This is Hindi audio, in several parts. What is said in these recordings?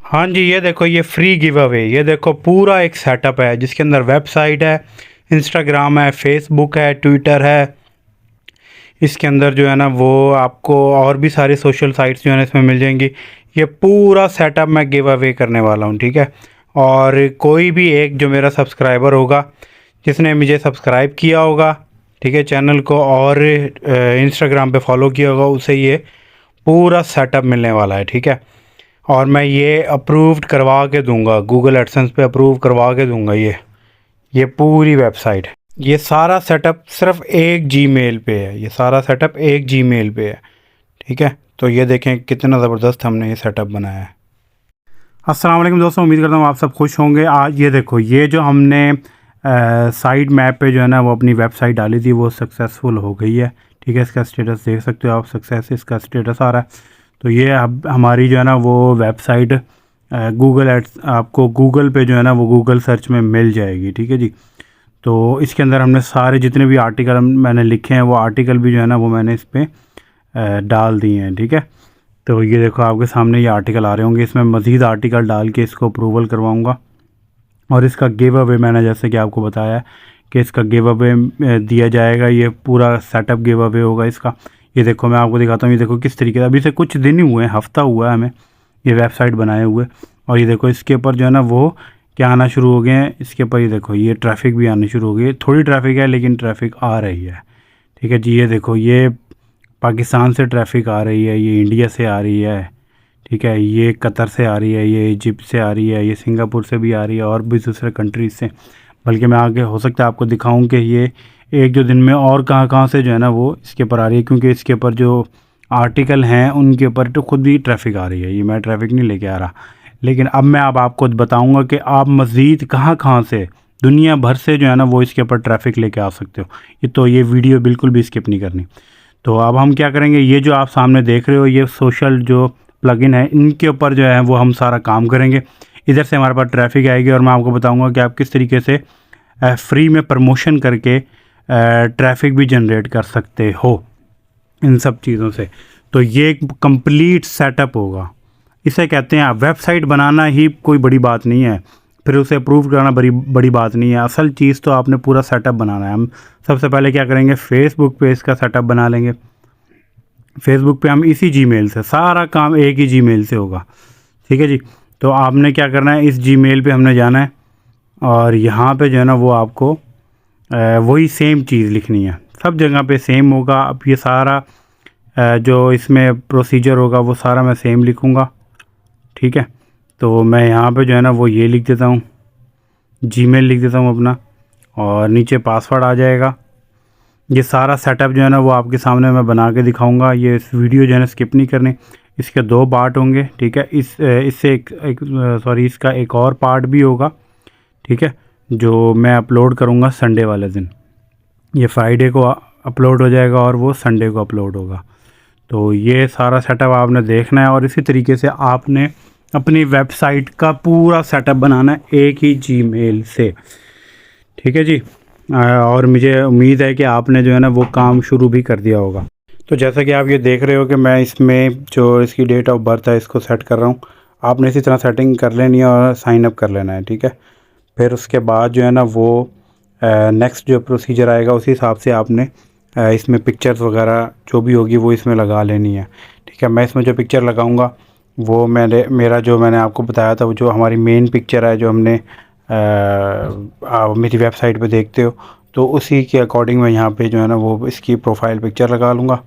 हाँ जी, ये देखो ये फ्री गिव अवे, ये देखो पूरा एक सेटअप है जिसके अंदर वेबसाइट है, इंस्टाग्राम है, फेसबुक है, ट्विटर है। इसके अंदर जो है ना वो आपको और भी सारी सोशल साइट्स जो है ना इसमें मिल जाएंगी। ये पूरा सेटअप मैं गिव अवे करने वाला हूँ, ठीक है। और कोई भी एक जो मेरा सब्सक्राइबर होगा, जिसने मुझे सब्सक्राइब किया होगा, ठीक है, चैनल को, और इंस्टाग्राम पे फॉलो किया होगा, उसे ये पूरा सेटअप मिलने वाला है, ठीक है। और मैं ये अप्रूव्ड करवा के दूंगा, गूगल एडसेंस पे अप्रूव करवा के दूंगा ये पूरी वेबसाइट। ये सारा सेटअप सिर्फ एक जीमेल पे है, ये सारा सेटअप एक जीमेल पे है, ठीक है। तो ये देखें कितना ज़बरदस्त हमने ये सेटअप बनाया है। अस्सलाम वालेकुम दोस्तों, उम्मीद करता हूँ आप सब खुश होंगे। आज ये देखो, ये जो हमने साइड मैप पे जो है ना वो अपनी वेबसाइट डाली थी वो सक्सेसफुल हो गई है, ठीक है। इसका स्टेटस देख सकते हो आप, सक्सेस इसका स्टेटस आ रहा है। तो ये अब हमारी जो है ना वो वेबसाइट गूगल एड्स, आपको गूगल पे जो है ना वो गूगल सर्च में मिल जाएगी, ठीक है जी। तो इसके अंदर हमने सारे जितने भी आर्टिकल मैंने लिखे हैं वो आर्टिकल भी जो है ना वो मैंने इस पर डाल दिए हैं, ठीक है। तो ये देखो आपके सामने ये आर्टिकल आ रहे होंगे, इसमें मज़ीद आर्टिकल डाल के इसको अप्रूवल करवाऊँगा। और इसका गिव अवे मैंने जैसे कि आपको बताया है कि इसका गिव अवे दिया जाएगा, ये पूरा सेटअप गिव अवे होगा इसका। ये देखो मैं आपको दिखाता हूँ, ये देखो किस तरीके से, अभी से कुछ दिन ही हुए हैं, हफ़्ता हुआ है हमें ये वेबसाइट बनाए हुए। और ये देखो इसके ऊपर जो है ना वो क्या आना शुरू हो गए हैं, इसके ऊपर ये देखो ये ट्रैफिक भी आनी शुरू हो गई है। थोड़ी ट्रैफिक है लेकिन ट्रैफिक आ रही है, ठीक है जी। ये देखो ये पाकिस्तान से ट्रैफिक आ रही है, ये इंडिया से आ रही है, ठीक है, ये कतर से आ रही है, ये इजिप्ट से आ रही है, ये सिंगापुर से भी आ रही है, और भी दूसरे कंट्रीज से। बल्कि मैं आगे हो सकता है आपको दिखाऊं कि ये एक दो दिन में और कहाँ कहाँ से जो है ना वो इसके ऊपर आ रही है, क्योंकि इसके ऊपर जो आर्टिकल हैं उनके ऊपर तो खुद ही ट्रैफिक आ रही है। ये मैं ट्रैफिक नहीं लेके आ रहा, लेकिन अब मैं अब आपको बताऊँगा कि आप मज़ीद कहाँ कहाँ से दुनिया भर से जो है ना वो इसके ऊपर ट्रैफिक लेके आ सकते हो। ये वीडियो बिल्कुल भी स्किप नहीं करनी। तो अब हम क्या करेंगे, ये जो आप सामने देख रहे हो ये सोशल जो प्लगइन है, इनके ऊपर जो है वो हम सारा काम करेंगे। इधर से हमारे पास ट्रैफिक आएगी और मैं आपको बताऊंगा कि आप किस तरीके से फ्री में प्रमोशन करके ट्रैफिक भी जनरेट कर सकते हो इन सब चीज़ों से। तो ये एक कंप्लीट सेटअप होगा, इसे कहते हैं वेबसाइट बनाना ही कोई बड़ी बात नहीं है, फिर उसे अप्रूव कराना बड़ी बड़ी बात नहीं है। असल चीज़ तो आपने पूरा सेटअप बनाना है। हम सबसे पहले क्या करेंगे, फेसबुक पे इसका सेटअप बना लेंगे। फेसबुक पे हम इसी जीमेल से, सारा काम एक ही जीमेल से होगा, ठीक है जी। तो आपने क्या करना है, इस जीमेल पे हमने जाना है और यहाँ पे जो है ना वो आपको वही सेम चीज़ लिखनी है, सब जगह पे सेम होगा। अब ये सारा जो इसमें प्रोसीजर होगा वो सारा मैं सेम लिखूँगा, ठीक है। तो मैं यहाँ पे जो है ना वो ये लिख देता हूँ, जीमेल लिख देता हूँ अपना, और नीचे पासवर्ड आ जाएगा। ये सारा सेटअप जो है ना वो आपके सामने मैं बना के दिखाऊंगा। ये इस वीडियो जो है ना स्किप नहीं करनी, इसके दो पार्ट होंगे, ठीक है। इससे इसका एक और पार्ट भी होगा, ठीक है, जो मैं अपलोड करूँगा संडे वाले दिन। ये फ्राइडे को अपलोड हो जाएगा और वो संडे को अपलोड होगा। तो ये सारा सेटअप आपने देखना है और इसी तरीके से आपने अपनी वेबसाइट का पूरा सेटअप बनाना है एक ही जीमेल से, ठीक है जी। और मुझे उम्मीद है कि आपने जो है ना वो काम शुरू भी कर दिया होगा। तो जैसा कि आप ये देख रहे हो कि मैं इसमें जो इसकी डेट ऑफ बर्थ है इसको सेट कर रहा हूँ। आपने इसी तरह सेटिंग कर लेनी है और साइन अप कर लेना है, ठीक है। फिर उसके बाद जो है ना वो नेक्स्ट जो प्रोसीजर आएगा उसी हिसाब से आपने इसमें पिक्चर्स वगैरह जो भी होगी वो इसमें लगा लेनी है, ठीक है। मैं इसमें जो पिक्चर लगाऊंगा वो मैंने आपको बताया था, वो जो हमारी मेन पिक्चर है जो हमने मेरी वेबसाइट पे देखते हो, तो उसी के अकॉर्डिंग मैं यहाँ पे जो है ना वो इसकी प्रोफाइल पिक्चर लगा लूँगा।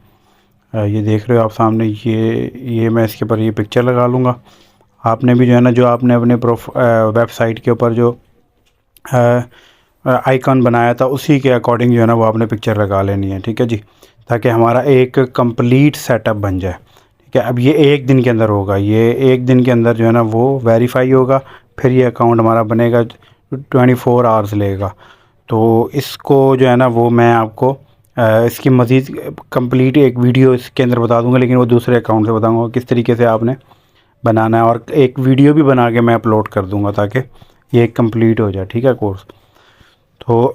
ये देख रहे हो आप सामने, ये मैं इसके ऊपर ये पिक्चर लगा लूँगा। आपने भी जो है ना जो आपने अपने वेबसाइट के ऊपर जो आइकन बनाया था उसी के अकॉर्डिंग जो है ना वो आपने पिक्चर लगा लेनी है, ठीक है जी, ताकि हमारा एक कंप्लीट सेटअप बन जाए, ठीक है। अब ये एक दिन के अंदर होगा, ये एक दिन के अंदर जो है ना वो वेरीफाई होगा, फिर ये अकाउंट हमारा बनेगा, 24 आवर्स लेगा। तो इसको जो है ना वो मैं आपको इसकी मज़ीद कंप्लीट एक वीडियो इसके अंदर बता दूंगा, लेकिन वो दूसरे अकाउंट से बताऊंगा किस तरीके से आपने बनाना है, और एक वीडियो भी बना के मैं अपलोड कर दूंगा ताकि ये कंप्लीट हो जाए, ठीक है, कोर्स। तो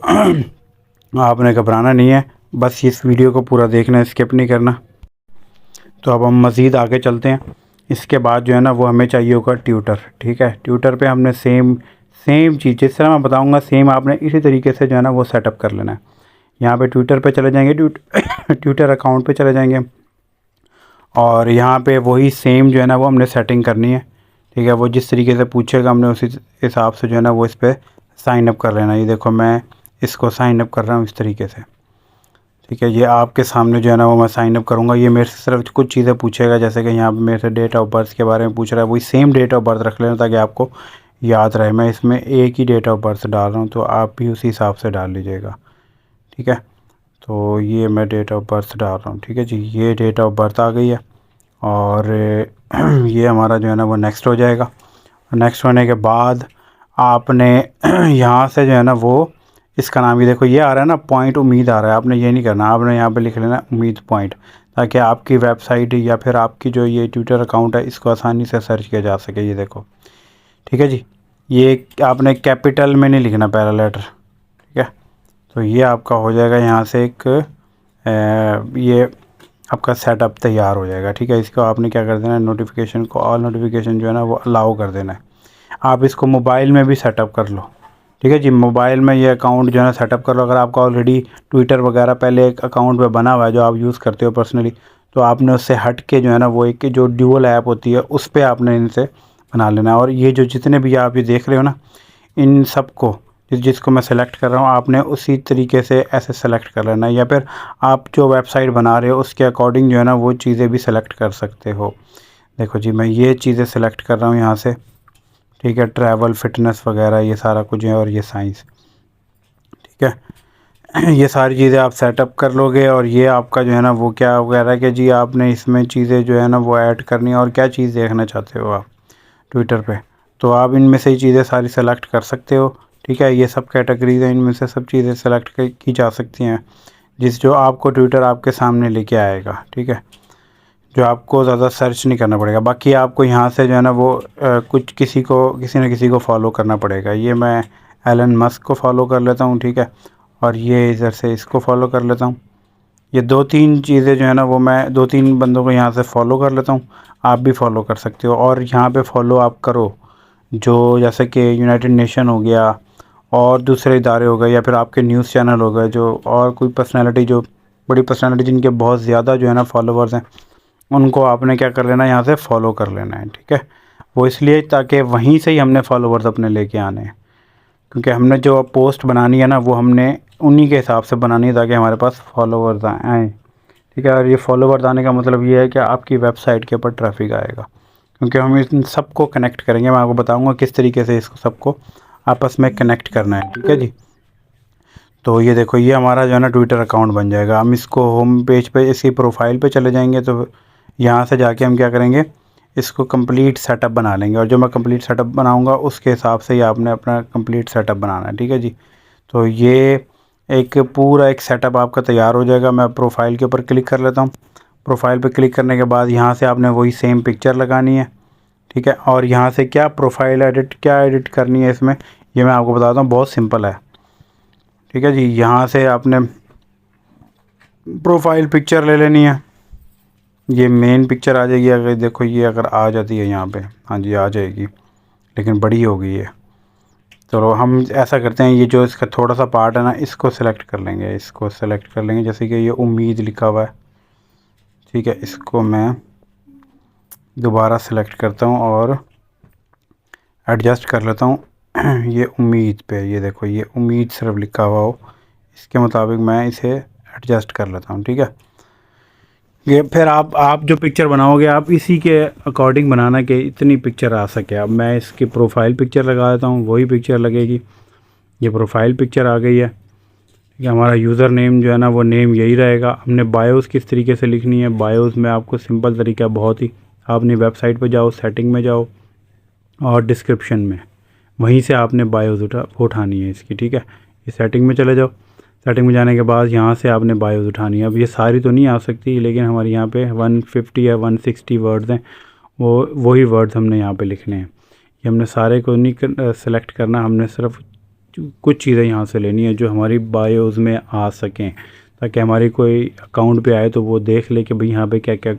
आपने घबराना नहीं है, बस इस वीडियो को पूरा देखना है, स्किप नहीं करना। तो अब हम मज़ीद आगे चलते हैं। इसके बाद जो है ना वो हमें चाहिए होगा ट्विटर। ठीक है, ट्विटर पे हमने सेम चीज़ जिस तरह मैं बताऊंगा सेम आपने इसी तरीके से जो है ना वो सेटअप कर लेना है। यहाँ पे ट्विटर पे चले जाएंगे, ट्विटर अकाउंट पे चले जाएंगे और यहाँ पे वही सेम जो है ना वो हमने सेटिंग करनी है। ठीक है, वो जिस तरीके से पूछेगा हमने उसी हिसाब से जो है ना वो इस पर साइन अप कर लेना। ये देखो मैं इसको साइन अप कर रहा हूँ इस तरीके से। ठीक है, ये आपके सामने जो है ना वो मैं साइन अप करूँगा। ये मेरे से सिर्फ कुछ चीज़ें पूछेगा, जैसे कि यहाँ पे मेरे से डेट ऑफ बर्थ के बारे में पूछ रहा है, वही सेम डेट ऑफ बर्थ रख लेना ताकि आपको याद रहे। मैं इसमें एक ही डेट ऑफ बर्थ डाल रहा हूँ, तो आप भी उसी हिसाब से डाल लीजिएगा। ठीक है, तो ये मैं डेट ऑफ बर्थ डाल रहा हूँ। ठीक है जी, ये डेट ऑफ बर्थ आ गई है और ये हमारा जो है ना वो नेक्स्ट हो जाएगा। नेक्स्ट होने के बाद आपने यहाँ से जो है ना वो इसका नाम ही देखो ये आ रहा है ना पॉइंट उम्मीद आ रहा है। आपने ये नहीं करना, आपने यहाँ पे लिख लेना उम्मीद पॉइंट, ताकि आपकी वेबसाइट या फिर आपकी जो ये ट्विटर अकाउंट है इसको आसानी से सर्च किया जा सके। ये देखो, ठीक है जी, ये आपने कैपिटल में नहीं लिखना पहला लेटर। ठीक है, तो ये आपका हो जाएगा यहाँ से एक ये आपका सेटअप तैयार हो जाएगा। ठीक है, इसको आपने क्या कर देना है, नोटिफिकेशन को ऑल नोटिफिकेशन जो है ना वो अलाउ कर देना है। आप इसको मोबाइल में भी सेटअप कर लो। ठीक है जी, मोबाइल में ये अकाउंट जो है ना सेटअप कर लो। अगर आपका ऑलरेडी ट्विटर वगैरह पहले एक अकाउंट पे बना हुआ है जो आप यूज़ करते हो पर्सनली, तो आपने उससे हट के जो है ना वो एक जो ड्यूअल ऐप होती है उस पर आपने इनसे बना लेना है। और ये जो जितने भी आप ये देख रहे हो ना, इन सब को जिसको मैं सेलेक्ट कर रहा हूँ आपने उसी तरीके से ऐसे सेलेक्ट कर लेना है, या फिर आप जो वेबसाइट बना रहे हो उसके अकॉर्डिंग जो है ना वो चीज़ें भी सेलेक्ट कर सकते हो। देखो जी, मैं ये चीज़ें सेलेक्ट कर रहा हूँ यहाँ से। ठीक है, ट्रैवल, फिटनेस वगैरह ये सारा कुछ है और ये साइंस। ठीक है, ये सारी चीज़ें आप सेटअप कर लोगे और ये आपका जो है ना वो क्या वगैरह है कि जी आपने इसमें चीज़ें जो है ना वो ऐड करनी है और क्या चीज़ देखना चाहते हो आप ट्विटर पे, तो आप इनमें से ही चीज़ें सारी सेलेक्ट कर सकते हो। ठीक है, ये सब कैटेगरीज हैं, इनमें से सब चीज़ें सेलेक्ट की जा सकती हैं जो आपको ट्विटर आपके सामने लेके आएगा। ठीक है, जो आपको ज़्यादा सर्च नहीं करना पड़ेगा। बाकी आपको यहाँ से जो है ना वो कुछ किसी न किसी को फॉलो करना पड़ेगा। ये मैं एलन मस्क को फॉलो कर लेता हूँ। ठीक है, और ये इधर से इसको फॉलो कर लेता हूँ। ये 2-3 चीज़ें जो है ना वो मैं 2-3 बंदों को यहाँ से फॉलो कर लेता हूँ। आप भी फॉलो कर सकते हो और यहाँ पे फॉलो आप करो जो जैसे कि यूनाइटेड नेशन हो गया और दूसरे इदारे हो गए, या फिर आपके न्यूज़ चैनल हो गए, जो और कोई पर्सनैलिटी जो बड़ी पर्सनैलिटी जिनके बहुत ज़्यादा जो है ना फॉलोवर्स हैं, उनको आपने क्या कर लेना है, यहाँ से फॉलो कर लेना है। ठीक है, वो इसलिए ताकि वहीं से ही हमने फॉलोवर्स अपने लेके आने हैं, क्योंकि हमने जो पोस्ट बनानी है ना वो हमने उन्हीं के हिसाब से बनानी है ताकि हमारे पास फॉलोवर्स आएँ। ठीक है, और ये फॉलोवर्स आने का मतलब ये है कि आपकी वेबसाइट के ऊपर ट्रैफिक आएगा, क्योंकि हम इन सबको कनेक्ट करेंगे। मैं आपको बताऊंगा किस तरीके से इसको सबको आपस में कनेक्ट करना है। ठीक है जी, तो ये देखो ये हमारा जो है ना ट्विटर अकाउंट बन जाएगा। हम इसको होम पेज पे इसकी प्रोफाइल पे चले जाएंगे, तो यहाँ से जाके हम क्या करेंगे, इसको कंप्लीट सेटअप बना लेंगे और जो मैं कंप्लीट सेटअप बनाऊंगा उसके हिसाब से ही आपने अपना कंप्लीट सेटअप बनाना है। ठीक है जी, तो ये एक पूरा एक सेटअप आपका तैयार हो जाएगा। मैं प्रोफाइल के ऊपर क्लिक कर लेता हूँ। प्रोफाइल पे क्लिक करने के बाद यहाँ से आपने वही सेम पिक्चर लगानी है। ठीक है, और यहाँ से क्या प्रोफाइल क्या एडिट करनी है इसमें, ये मैं आपको बताता हूँ, बहुत सिंपल है। ठीक है जी, यहाँ से आपने प्रोफाइल पिक्चर ले लेनी है। ये मेन पिक्चर आ जाएगी, अगर देखो ये अगर आ जाती है यहाँ पे, हाँ जी आ जाएगी, लेकिन बड़ी हो गई है। चलो हम ऐसा करते हैं, ये जो इसका थोड़ा सा पार्ट है ना इसको सेलेक्ट कर लेंगे, इसको सेलेक्ट कर लेंगे। जैसे कि ये उम्मीद लिखा हुआ है, ठीक है, इसको मैं दोबारा सेलेक्ट करता हूँ और एडजस्ट कर लेता हूँ ये उम्मीद पे। ये देखो ये उम्मीद सिर्फ लिखा हुआ हो, इसके मुताबिक मैं इसे एडजस्ट कर लेता हूँ। ठीक है, ये फिर आप जो पिक्चर बनाओगे आप इसी के अकॉर्डिंग बनाना कि इतनी पिक्चर आ सके। अब मैं इसकी प्रोफाइल पिक्चर लगा देता हूँ, वही पिक्चर लगेगी। ये प्रोफाइल पिक्चर आ गई है। ठीक है, हमारा यूज़र नेम जो है ना वो नेम यही रहेगा। हमने बायोस किस तरीके से लिखनी है, बायोस में आपको सिंपल तरीका बहुत ही, आपने वेबसाइट पर जाओ, सेटिंग में जाओ और डिस्क्रिप्शन में वहीं से आपने बायोस उठानी है इसकी। ठीक है, ये सेटिंग में चले जाओ। सेटिंग में जाने के बाद यहाँ से आपने बायोस उठानी है। अब ये सारी तो नहीं आ सकती, लेकिन हमारे यहाँ पे 150 या 160 वर्ड्स हैं, वही वर्ड्स हमने यहाँ पे लिखने हैं। ये हमने सारे को नहीं सेलेक्ट करना, हमने सिर्फ कुछ चीज़ें यहाँ से लेनी है जो हमारी बायोस में आ सकें, ताकि हमारी कोई अकाउंट पे आए तो वो देख ले कि भाई यहाँ पे क्या क्या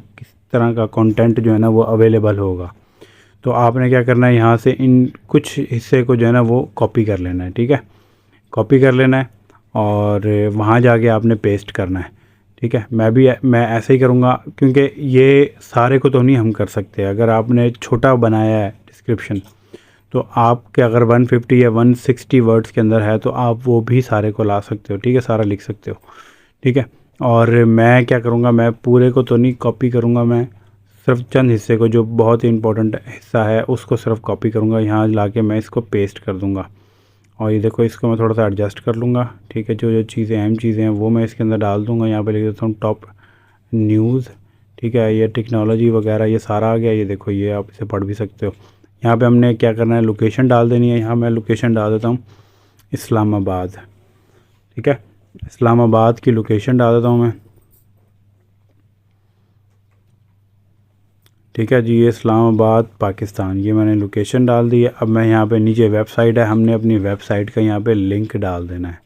तरह का कंटेंट जो है ना वो अवेलेबल होगा। तो आपने क्या करना है, यहाँ से इन कुछ हिस्से को जो है ना वो कॉपी कर लेना है, ठीक है, कॉपी कर लेना है और वहाँ जाके आपने पेस्ट करना है, ठीक है। मैं ऐसे ही करूँगा क्योंकि ये सारे को तो नहीं हम कर सकते। अगर आपने छोटा बनाया है डिस्क्रिप्शन तो आपके अगर 150 या 160 वर्ड्स के अंदर है तो आप वो भी सारे को ला सकते हो, ठीक है, सारा लिख सकते हो, ठीक है। और मैं क्या करूँगा, मैं पूरे को तो नहीं कॉपी करूँगा, मैं सिर्फ चंद हिस्से को जो बहुत ही इंपॉर्टेंट हिस्सा है उसको सिर्फ कॉपी करूँगा, यहाँ लाके मैं इसको पेस्ट कर दूँगा। और ये देखो इसको मैं थोड़ा सा एडजस्ट कर लूँगा, ठीक है। जो जो चीज़ें अहम चीज़ें हैं वो मैं इसके अंदर डाल दूँगा। यहाँ पे लिख देता हूँ टॉप न्यूज़, ठीक है। ये टेक्नोलॉजी वगैरह ये सारा आ गया, ये देखो ये आप इसे पढ़ भी सकते हो। यहाँ पे हमने क्या करना है, लोकेशन डाल देनी है। यहाँ मैं लोकेशन डाल देता हूँ इस्लामाबाद, ठीक है, इस्लामाबाद की लोकेशन डाल देता हूँ मैं, ठीक है जी। ये इस्लामाबाद पाकिस्तान, ये मैंने लोकेशन डाल दी है। अब मैं यहाँ पे नीचे वेबसाइट है, हमने अपनी वेबसाइट का यहाँ पे लिंक डाल देना है,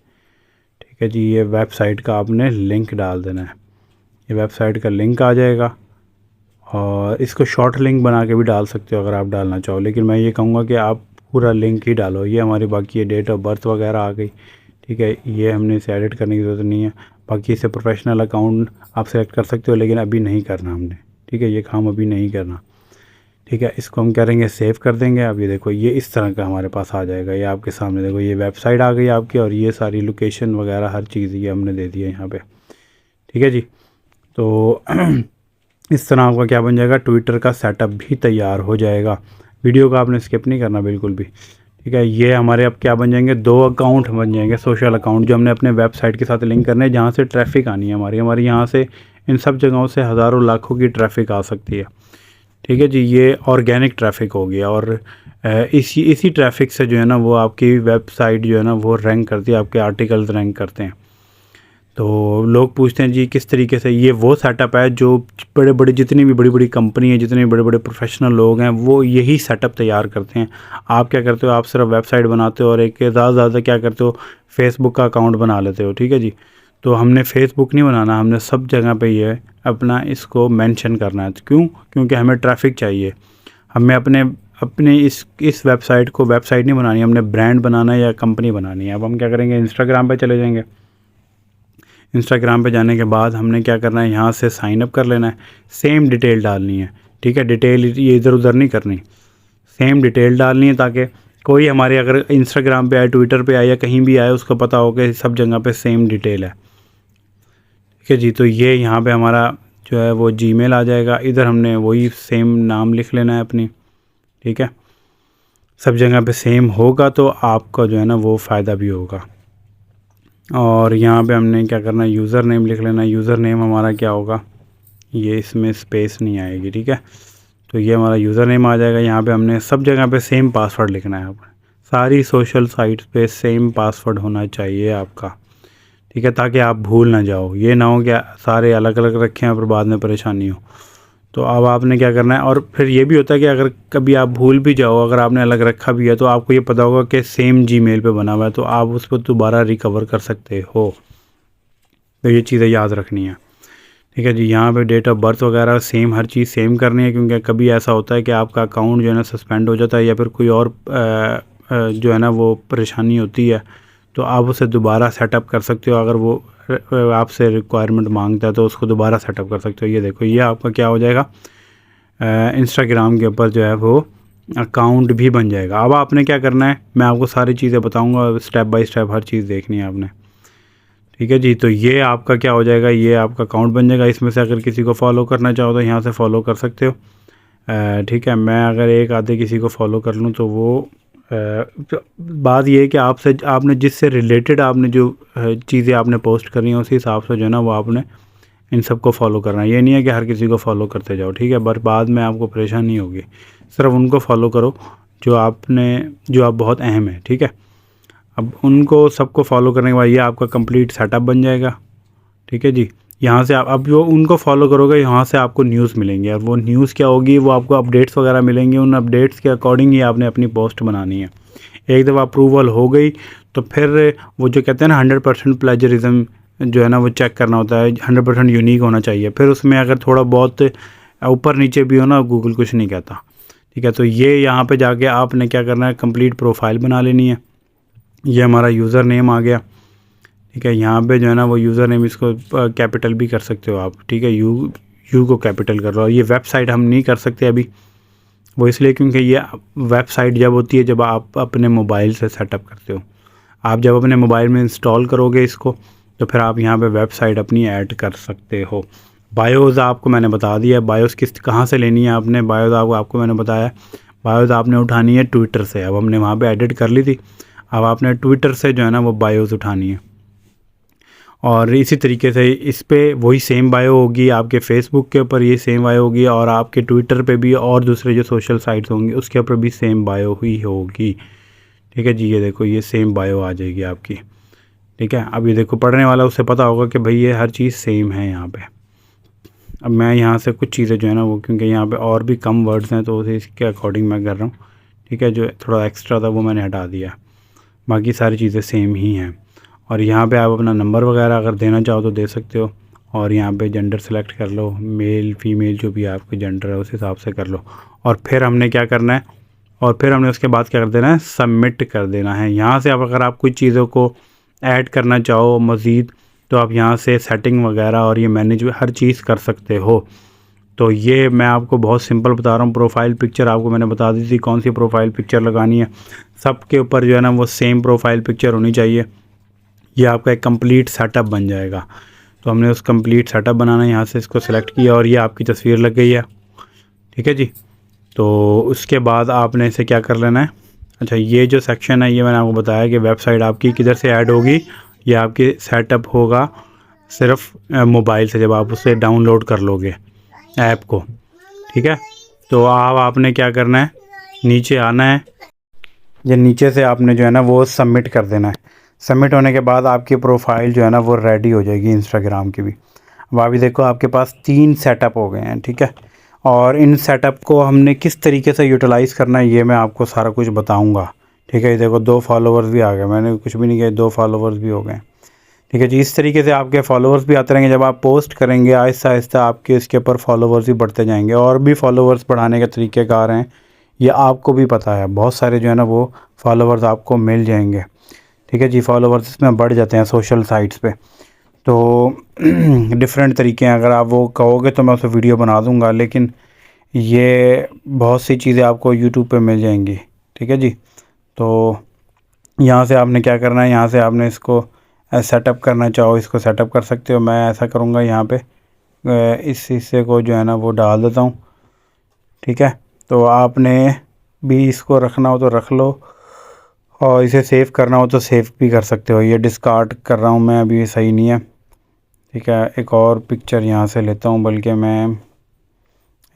ठीक है जी। ये वेबसाइट का आपने लिंक डाल देना है, ये वेबसाइट का लिंक आ जाएगा। और इसको शॉर्ट लिंक बना के भी डाल सकते हो अगर आप डालना चाहो, लेकिन मैं ये कहूँगा कि आप पूरा लिंक ही डालो। ये हमारी बाकी ये डेट ऑफ बर्थ वगैरह आ गई, ठीक है, ये हमने इसे एडिट करने की ज़रूरत नहीं है। बाकी इसे प्रोफेशनल अकाउंट आप सेलेक्ट कर सकते हो, लेकिन अभी नहीं करना हमने, ठीक है, ये काम अभी नहीं करना, ठीक है। इसको हम करेंगे सेव कर देंगे। अब ये देखो ये इस तरह का हमारे पास आ जाएगा, ये आपके सामने देखो ये वेबसाइट आ गई आपकी, और ये सारी लोकेशन वगैरह हर चीज़ ये हमने दे दी है यहाँ पे, ठीक है जी। तो इस तरह आपका क्या बन जाएगा, ट्विटर का सेटअप भी तैयार हो जाएगा। वीडियो को आपने स्किप नहीं करना बिल्कुल भी, ठीक है। ये हमारे अब क्या बन जाएंगे, 2 अकाउंट बन जाएंगे, सोशल अकाउंट जो हमने अपने वेबसाइट के साथ लिंक करने हैं, जहाँ से ट्रैफिक आनी है हमारी यहाँ से इन सब जगहों से हज़ारों लाखों की ट्रैफिक आ सकती है, ठीक है जी। ये ऑर्गेनिक ट्रैफिक हो गया, और इसी ट्रैफिक से जो है ना वो आपकी वेबसाइट जो है ना वो रैंक करती है, आपके आर्टिकल्स रैंक करते हैं। तो लोग पूछते हैं जी किस तरीके से, ये वो सेटअप है जो बड़े बड़े जितनी भी बड़ी बड़ी कंपनी है, जितने भी बड़े बड़े प्रोफेशनल लोग हैं वो यही सेटअप तैयार करते हैं। आप क्या करते हो, आप सिर्फ वेबसाइट बनाते हो और एक ज़्यादा क्या करते हो, फेसबुक का अकाउंट बना लेते हो, ठीक है जी। तो हमने फेसबुक नहीं बनाना, हमने सब जगह पे ये अपना इसको मेंशन करना है। क्यों? क्योंकि हमें ट्रैफिक चाहिए। हमें अपने इस वेबसाइट को वेबसाइट नहीं बनानी, हमने ब्रांड बनाना है या कंपनी बनानी है। अब हम क्या करेंगे, इंस्टाग्राम पे चले जाएंगे। इंस्टाग्राम पे जाने के बाद हमने क्या करना है, यहाँ से साइन अप कर लेना है, सेम डिटेल डालनी है, ठीक है। डिटेल ये इधर उधर नहीं करनी, सेम डिटेल डालनी है, ताकि कोई हमारे अगर इंस्टाग्राम पे आए, ट्विटर पे आए या कहीं भी आए, उसको पता हो कि सब जगह पे सेम डिटेल है, ठीक है जी। तो ये यहाँ पे हमारा जो है वो जीमेल आ जाएगा, इधर हमने वही सेम नाम लिख लेना है अपनी, ठीक है। सब जगह पे सेम होगा तो आपका जो है ना वो फ़ायदा भी होगा। और यहाँ पे हमने क्या करना है, यूज़र नेम लिख लेना है। यूज़र नेम हमारा क्या होगा, ये इसमें स्पेस नहीं आएगी, ठीक है। तो ये हमारा यूज़र नेम आ जाएगा। यहाँ पे हमने सब जगह पे सेम पासवर्ड लिखना है। सारी सोशल साइट्स पे सेम पासवर्ड होना चाहिए आपका, ठीक है, ताकि आप भूल ना जाओ। ये ना हो कि सारे अलग अलग रखें और बाद में परेशानी हो। तो अब आपने क्या करना है, और फिर ये भी होता है कि अगर कभी आप भूल भी जाओ, अगर आपने अलग रखा भी है तो आपको ये पता होगा कि सेम जीमेल पे बना हुआ है, तो आप उस पर दोबारा रिकवर कर सकते हो। तो ये चीज़ें याद रखनी है, ठीक है जी। यहाँ पे डेट ऑफ बर्थ वगैरह सेम, हर चीज़ सेम करनी है, क्योंकि कभी ऐसा होता है कि आपका अकाउंट जो है ना सस्पेंड हो जाता है या फिर कोई और जो है ना वो परेशानी होती है, तो आप उसे दोबारा सेटअप कर सकते हो। अगर वो आपसे रिक्वायरमेंट मांगता है तो उसको दोबारा सेटअप कर सकते हो। ये देखो ये आपका क्या हो जाएगा, इंस्टाग्राम के ऊपर जो है वो अकाउंट भी बन जाएगा। अब आपने क्या करना है, मैं आपको सारी चीज़ें बताऊंगा, स्टेप बाय स्टेप हर चीज़ देखनी है आपने, ठीक है जी। तो ये आपका क्या हो जाएगा, ये आपका अकाउंट बन जाएगा। इसमें से अगर किसी को फॉलो करना चाहो तो यहाँ से फॉलो कर सकते हो, ठीक है। मैं अगर एक आधे किसी को फॉलो कर लूँ तो वो तो बात ये है कि आपने जिससे रिलेटेड आपने जो चीज़ें आपने पोस्ट करनी है उसी हिसाब से जो है ना वो आपने इन सबको फॉलो करना है। ये नहीं है कि हर किसी को फॉलो करते जाओ, ठीक है, बट बाद में आपको परेशानी होगी। सिर्फ उनको फॉलो करो जो आप बहुत अहम है, ठीक है। अब उनको सबको फॉलो करने के बाद ये आपका कंप्लीट सेटअप बन जाएगा, ठीक है जी। यहाँ से आप अब जो उनको फॉलो करोगे यहाँ से आपको न्यूज़ मिलेंगे, और वो न्यूज़ क्या होगी, वो आपको अपडेट्स वगैरह मिलेंगे। उन अपडेट्स के अकॉर्डिंग ही आपने अपनी पोस्ट बनानी है। एक दफ़ा अप्रूवल हो गई तो फिर वो जो कहते हैं ना 100% प्लेजरिज्म जो है ना वो चेक करना होता है, 100% यूनिक होना चाहिए। फिर उसमें अगर थोड़ा बहुत ऊपर नीचे भी हो ना, गूगल कुछ नहीं कहता। ठीक है, तो ये यहाँ पे जाके आपने क्या करना है, कंप्लीट प्रोफाइल बना लेनी है। ये हमारा यूज़र नेम आ गया। ठीक है, यहाँ पे जो है ना वो यूज़र नेम इसको कैपिटल भी कर सकते हो आप। ठीक है, यू को कैपिटल कर लो। और ये वेबसाइट हम नहीं कर सकते अभी, वो इसलिए क्योंकि ये वेबसाइट जब होती है जब आप अपने मोबाइल से सेटअप करते हो। आप जब अपने मोबाइल में इंस्टॉल करोगे इसको तो फिर आप यहाँ पे वेबसाइट अपनी ऐड कर सकते हो। बायोज़ आपको मैंने बता दिया, बायोज़ कहाँ से लेनी है आपने। बायोज़ आपको मैंने बताया, बायोज़ आपने उठानी है ट्विटर से। अब हमने वहाँ पे एडिट कर ली थी, अब आपने ट्विटर से जो है ना वो बायोज़ उठानी है। और इसी तरीके से इस पे वही सेम बायो होगी, आपके फेसबुक के ऊपर ये सेम बायो होगी, और आपके ट्विटर पे भी और दूसरे जो सोशल साइट्स होंगी उसके ऊपर भी सेम बायो ही होगी। ठीक है जी, ये देखो ये सेम बायो आ जाएगी आपकी। ठीक है, अब ये देखो पढ़ने वाला उसे पता होगा कि भाई ये हर चीज़ सेम है यहाँ पे। अब मैं यहाँ से कुछ चीज़ें जो है ना वो, क्योंकि यहाँ पे और भी कम वर्ड्स हैं तो उसे इसके अकॉर्डिंग मैं कर रहा हूँ। ठीक है, जो थोड़ा एक्स्ट्रा था वो मैंने हटा दिया, बाकी सारी चीज़ें सेम ही हैं। और यहाँ पे आप अपना नंबर वगैरह अगर देना चाहो तो दे सकते हो। और यहाँ पे जेंडर सेलेक्ट कर लो, मेल फीमेल जो भी आपके जेंडर है उस हिसाब से कर लो। और फिर हमने क्या करना है, और फिर हमने उसके बाद क्या कर देना है, सबमिट कर देना है। यहाँ से अब अगर आप कुछ चीज़ों को ऐड करना चाहो मज़ीद तो आप यहाँ से सेटिंग वगैरह और ये मैनेज हर चीज़ कर सकते हो। तो ये मैं आपको बहुत सिंपल बता रहा हूँ। प्रोफाइल पिक्चर आपको मैंने बता दी थी कौन सी प्रोफाइल पिक्चर लगानी है। सबके ऊपर जो है ना वो सेम प्रोफाइल पिक्चर होनी चाहिए। ये आपका एक कंप्लीट सेटअप बन जाएगा। तो हमने उस कंप्लीट सेटअप बनाना है, यहाँ से इसको सेलेक्ट किया और ये आपकी तस्वीर लग गई है। ठीक है जी, तो उसके बाद आपने इसे क्या कर लेना है। अच्छा, ये जो सेक्शन है ये मैंने आपको बताया कि वेबसाइट आपकी किधर से ऐड होगी। ये आपकी सेटअप होगा सिर्फ मोबाइल से, जब आप उसे डाउनलोड कर लोगे ऐप को। ठीक है, तो आपने क्या करना है, नीचे आना है, ये नीचे से आपने जो है ना वो सबमिट कर देना है। सबमिट होने के बाद आपकी प्रोफाइल जो है ना वो रेडी हो जाएगी इंस्टाग्राम की भी। अब अभी देखो आपके पास 3 सेटअप हो गए हैं। ठीक है, और इन सेटअप को हमने किस तरीके से यूटिलाइज़ करना है ये मैं आपको सारा कुछ बताऊंगा। ठीक है, ये देखो 2 फॉलोवर्स भी आ गए, मैंने कुछ भी नहीं किया, 2 फॉलोवर्स भी हो गए। ठीक है जी, इस तरीके से आपके फॉलोवर्स भी आते रहेंगे। जब आप पोस्ट करेंगे आहिस्ता आहिस्ता आपके इसके ऊपर फॉलोवर्स भी बढ़ते जाएंगे। और भी फॉलोवर्स बढ़ाने के तरीक़ेकार हैं, ये आपको भी पता है। बहुत सारे जो है ना वो फॉलोवर्स आपको मिल जाएंगे। ठीक है जी, फॉलोवर्स इसमें बढ़ जाते हैं सोशल साइट्स पे। तो डिफरेंट तरीके हैं, अगर आप वो कहोगे तो मैं उस वीडियो बना दूंगा, लेकिन ये बहुत सी चीज़ें आपको यूट्यूब पे मिल जाएंगी। ठीक है जी, तो यहाँ से आपने क्या करना है, यहाँ से आपने इसको सेटअप करना चाहो इसको सेटअप कर सकते हो। मैं ऐसा करूँगा, यहाँ पे इस हिस्से को जो है ना वो डाल देता हूँ। ठीक है, तो आपने भी इसको रखना हो तो रख लो, और इसे सेव करना हो तो सेव भी कर सकते हो। ये डिस्कार्ड कर रहा हूँ मैं अभी, सही नहीं है। ठीक है, एक और पिक्चर यहाँ से लेता हूँ, बल्कि मैं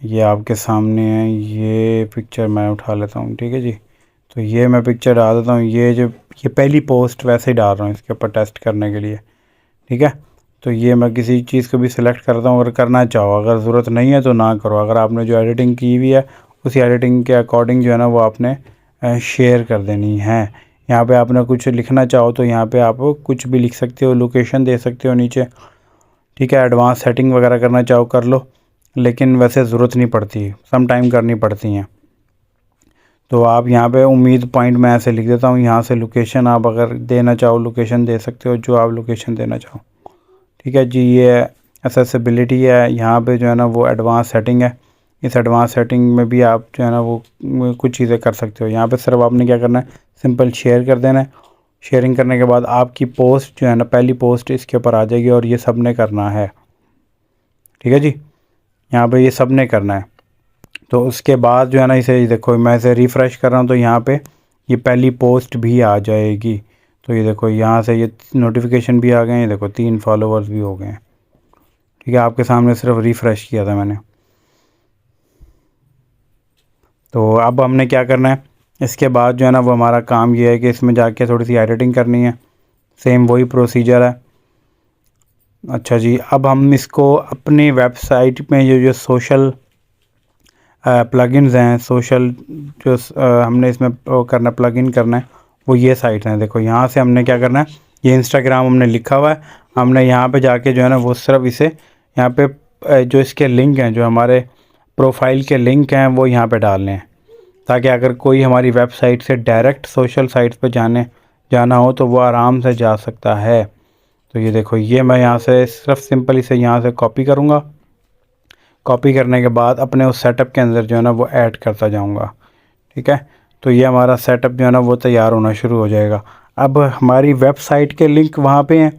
ये आपके सामने है, ये पिक्चर मैं उठा लेता हूँ। ठीक है जी, तो ये मैं पिक्चर डाल देता हूँ। ये पहली पोस्ट वैसे ही डाल रहा हूँ इसके ऊपर टेस्ट करने के लिए। ठीक है, तो ये मैं किसी चीज़ को भी सिलेक्ट करता हूँ, अगर करना चाहो। अगर ज़रूरत नहीं है तो ना करो। अगर आपने जो एडिटिंग की हुई है उसी एडिटिंग के अकॉर्डिंग जो है ना वो आपने शेयर कर देनी है। यहाँ पे आपने कुछ लिखना चाहो तो यहाँ पे आप कुछ भी लिख सकते हो, लोकेशन दे सकते हो नीचे। ठीक है, एडवांस सेटिंग वगैरह करना चाहो कर लो, लेकिन वैसे ज़रूरत नहीं पड़ती, सम टाइम करनी पड़ती हैं। तो आप यहाँ पे उम्मीद पॉइंट मैं ऐसे लिख देता हूँ। यहाँ से लोकेशन आप अगर देना चाहो लोकेशन दे सकते हो, जो आप लोकेशन देना चाहो। ठीक है जी, ये एक्सेसिबिलिटी है। यहाँ पे जो है ना वो एडवांस सेटिंग है। इस एडवांस सेटिंग में भी आप जो है ना वो कुछ चीज़ें कर सकते हो। यहाँ पे सिर्फ आपने क्या करना है, सिंपल शेयर कर देना है। शेयरिंग करने के बाद आपकी पोस्ट जो है ना, पहली पोस्ट इसके ऊपर आ जाएगी, और ये सब ने करना है। ठीक है जी, यहाँ पे ये सब ने करना है। तो उसके बाद जो है ना इसे देखो, मैं इसे रिफ़्रेश कर रहा हूँ तो यहाँ पे ये पहली पोस्ट भी आ जाएगी। तो ये देखो यहाँ से ये नोटिफिकेशन भी आ गए हैं। देखो 3 फॉलोवर्स भी हो गए हैं। ठीक है, आपके सामने सिर्फ रिफ़्रेश किया था मैंने। तो अब हमने क्या करना है, इसके बाद जो है ना वो हमारा काम ये है कि इसमें जाके थोड़ी सी एडिटिंग करनी है। सेम वही प्रोसीजर है। अच्छा जी, अब हम इसको अपनी वेबसाइट में जो सोशल प्लगइन्स हैं, सोशल जो हमने इसमें करना प्लगइन करना है वो ये साइट हैं। देखो यहाँ से हमने क्या करना है, ये इंस्टाग्राम हमने लिखा हुआ है, हमने यहाँ पे जाके जो है ना वो सिर्फ इसे यहाँ पे जो इसके लिंक हैं, जो हमारे प्रोफाइल के लिंक हैं वो यहाँ पे डालने हैं, ताकि अगर कोई हमारी वेबसाइट से डायरेक्ट सोशल साइट्स पे जाना हो तो वो आराम से जा सकता है। तो ये देखो, ये मैं यहाँ से सिर्फ सिंपल इसे यहाँ से कॉपी करूँगा। कॉपी करने के बाद अपने उस सेटअप के अंदर जो है ना वो ऐड करता जाऊँगा। ठीक है, तो ये हमारा सेटअप जो है ना वो तैयार होना शुरू हो जाएगा। अब हमारी वेबसाइट के लिंक वहाँ पे हैं,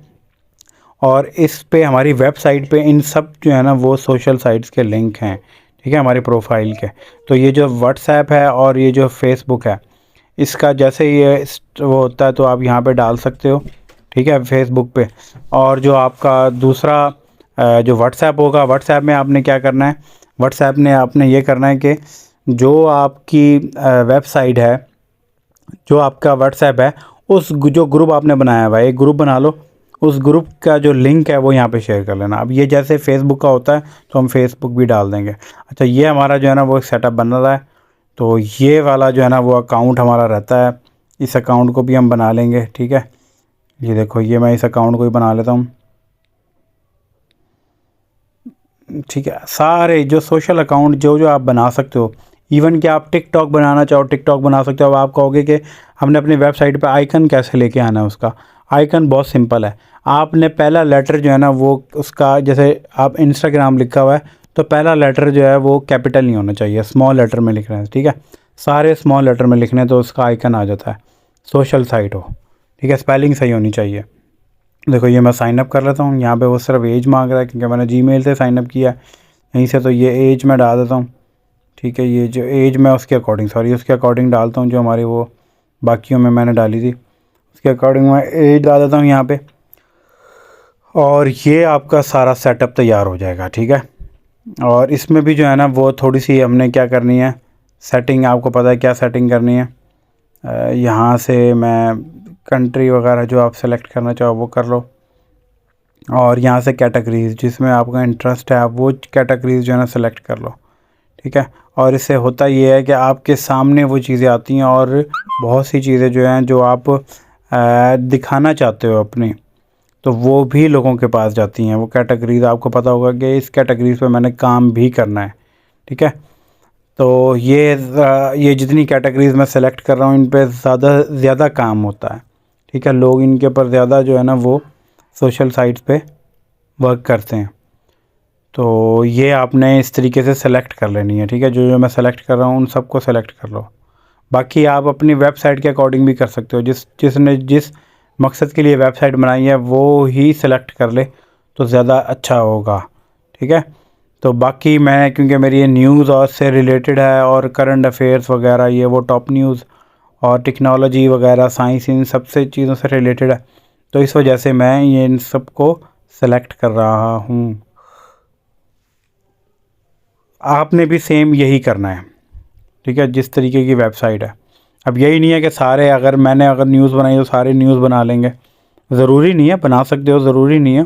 और इस पे हमारी वेबसाइट पे इन सब जो है ना वो सोशल साइट्स के लिंक हैं। ठीक है, हमारी प्रोफाइल के। तो ये जो व्हाट्सएप है और ये जो फेसबुक है, इसका जैसे ये वो होता है तो आप यहाँ पे डाल सकते हो। ठीक है, फेसबुक पे। और जो आपका दूसरा जो व्हाट्सएप होगा, व्हाट्सएप में आपने क्या करना है, व्हाट्सएप में आपने ये करना है कि जो आपकी वेबसाइट है, जो आपका व्हाट्सएप है, उस जो ग्रुप आपने बनाया हुआ है, एक ग्रुप बना लो, उस ग्रुप का जो लिंक है वो यहाँ पे शेयर कर लेना। अब ये जैसे फेसबुक का होता है तो हम फेसबुक भी डाल देंगे। अच्छा, ये हमारा जो है ना वो एक सेटअप बन रहा है। तो ये वाला जो है ना वो अकाउंट हमारा रहता है, इस अकाउंट को भी हम बना लेंगे। ठीक है, ये देखो, ये मैं इस अकाउंट को भी बना लेता हूँ। ठीक है, सारे जो सोशल अकाउंट जो जो आप बना सकते हो, इवन कि आप टिकटॉक बनाना चाहो टिकटॉक बना सकते हो। अब आप कहोगे कि हमने अपनी वेबसाइट पे आइकन कैसे लेके आना है, उसका आइकन बहुत सिंपल है। आपने पहला लेटर जो है ना वो उसका, जैसे आप इंस्टाग्राम लिखा हुआ है तो पहला लेटर जो है वो कैपिटल नहीं होना चाहिए, स्मॉल लेटर में लिखना है। ठीक है, सारे स्मॉल लेटर में लिखने तो उसका आइकन आ जाता है, सोशल साइट हो। ठीक है, स्पेलिंग सही होनी चाहिए। देखो, ये मैं साइन अप कर लेता हूँ। यहाँ पे वो सिर्फ एज मांग रहा है क्योंकि मैंने जीमेल से साइन अप किया है यहीं से, तो ये एज मैं डाल देता हूँ। ठीक है, ये जो एज मैं उसके अकॉर्डिंग डालता हूँ, जो हमारी वो बाकियों में मैंने डाली थी उसके अकॉर्डिंग मैं एज डाल देता हूँ यहाँ पे। और ये आपका सारा सेटअप तैयार हो जाएगा। ठीक है, और इसमें भी जो है ना वो थोड़ी सी हमने क्या करनी है, सेटिंग, आपको पता है क्या सेटिंग करनी है। यहाँ से मैं कंट्री वगैरह जो आप सेलेक्ट करना चाहो वो कर लो, और यहाँ से कैटेगरीज़ जिसमें आपका इंटरेस्ट है आप वो कैटेगरीज़ जो है ना सेलेक्ट कर लो। ठीक है, और इससे होता ये है कि आपके सामने वो चीज़ें आती हैं, और बहुत सी चीज़ें जो हैं जो आप दिखाना चाहते हो अपनी, तो वो भी लोगों के पास जाती हैं। वो कैटेगरीज़ आपको पता होगा कि इस कैटेगरीज़ पे मैंने काम भी करना है। ठीक है, तो ये जितनी कैटेगरीज़ मैं सेलेक्ट कर रहा हूँ इन पे ज़्यादा काम होता है। ठीक है, लोग इनके ऊपर ज़्यादा जो है ना वो सोशल साइट्स पे वर्क करते हैं। तो ये आपने इस तरीके से सेलेक्ट कर लेनी है। ठीक है, जो जो मैं सेलेक्ट कर रहा हूँ उन सबको सेलेक्ट कर लो। बाकी आप अपनी वेबसाइट के अकॉर्डिंग भी कर सकते हो, जिसने जिस मकसद के लिए वेबसाइट बनाई है वो ही सेलेक्ट कर ले तो ज़्यादा अच्छा होगा। ठीक है, तो बाकी मैं, क्योंकि मेरी ये न्यूज़ और से रिलेटेड है और करंट अफेयर्स वगैरह, ये वो टॉप न्यूज़ और टेक्नोलॉजी वगैरह, साइंस, इन सबसे चीज़ों से रिलेटेड है, तो इस वजह से मैं ये इन सब को सेलेक्ट कर रहा हूँ। आपने भी सेम यही करना है। ठीक है, जिस तरीके की वेबसाइट है। अब यही नहीं है कि सारे, अगर मैंने न्यूज़ बनाई तो सारे न्यूज़ बना लेंगे, ज़रूरी नहीं है। बना सकते हो, ज़रूरी नहीं है।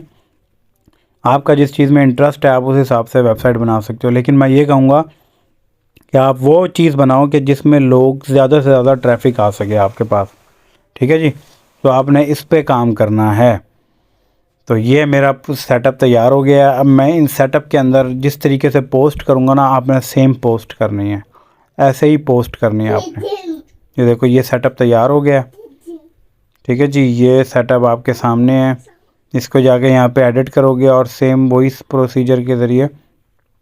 आपका जिस चीज़ में इंटरेस्ट है आप उस हिसाब से वेबसाइट बना सकते हो, लेकिन मैं ये कहूँगा कि आप वो चीज़ बनाओ कि जिसमें लोग ज़्यादा से ज़्यादा ट्रैफिक आ सके आपके पास। ठीक है जी, तो आपने इस पे काम करना है। तो ये मेरा सेटअप तैयार हो गया है। अब मैं इन सेटअप के अंदर जिस तरीके से पोस्ट करूँगा ना, आपने सेम पोस्ट करनी है, ऐसे ही पोस्ट करनी है आपने। ये देखो, ये सेटअप तैयार हो गया। ठीक है जी, ये सेटअप आपके सामने है। इसको जाके यहाँ पे एडिट करोगे और सेम वही प्रोसीजर के ज़रिए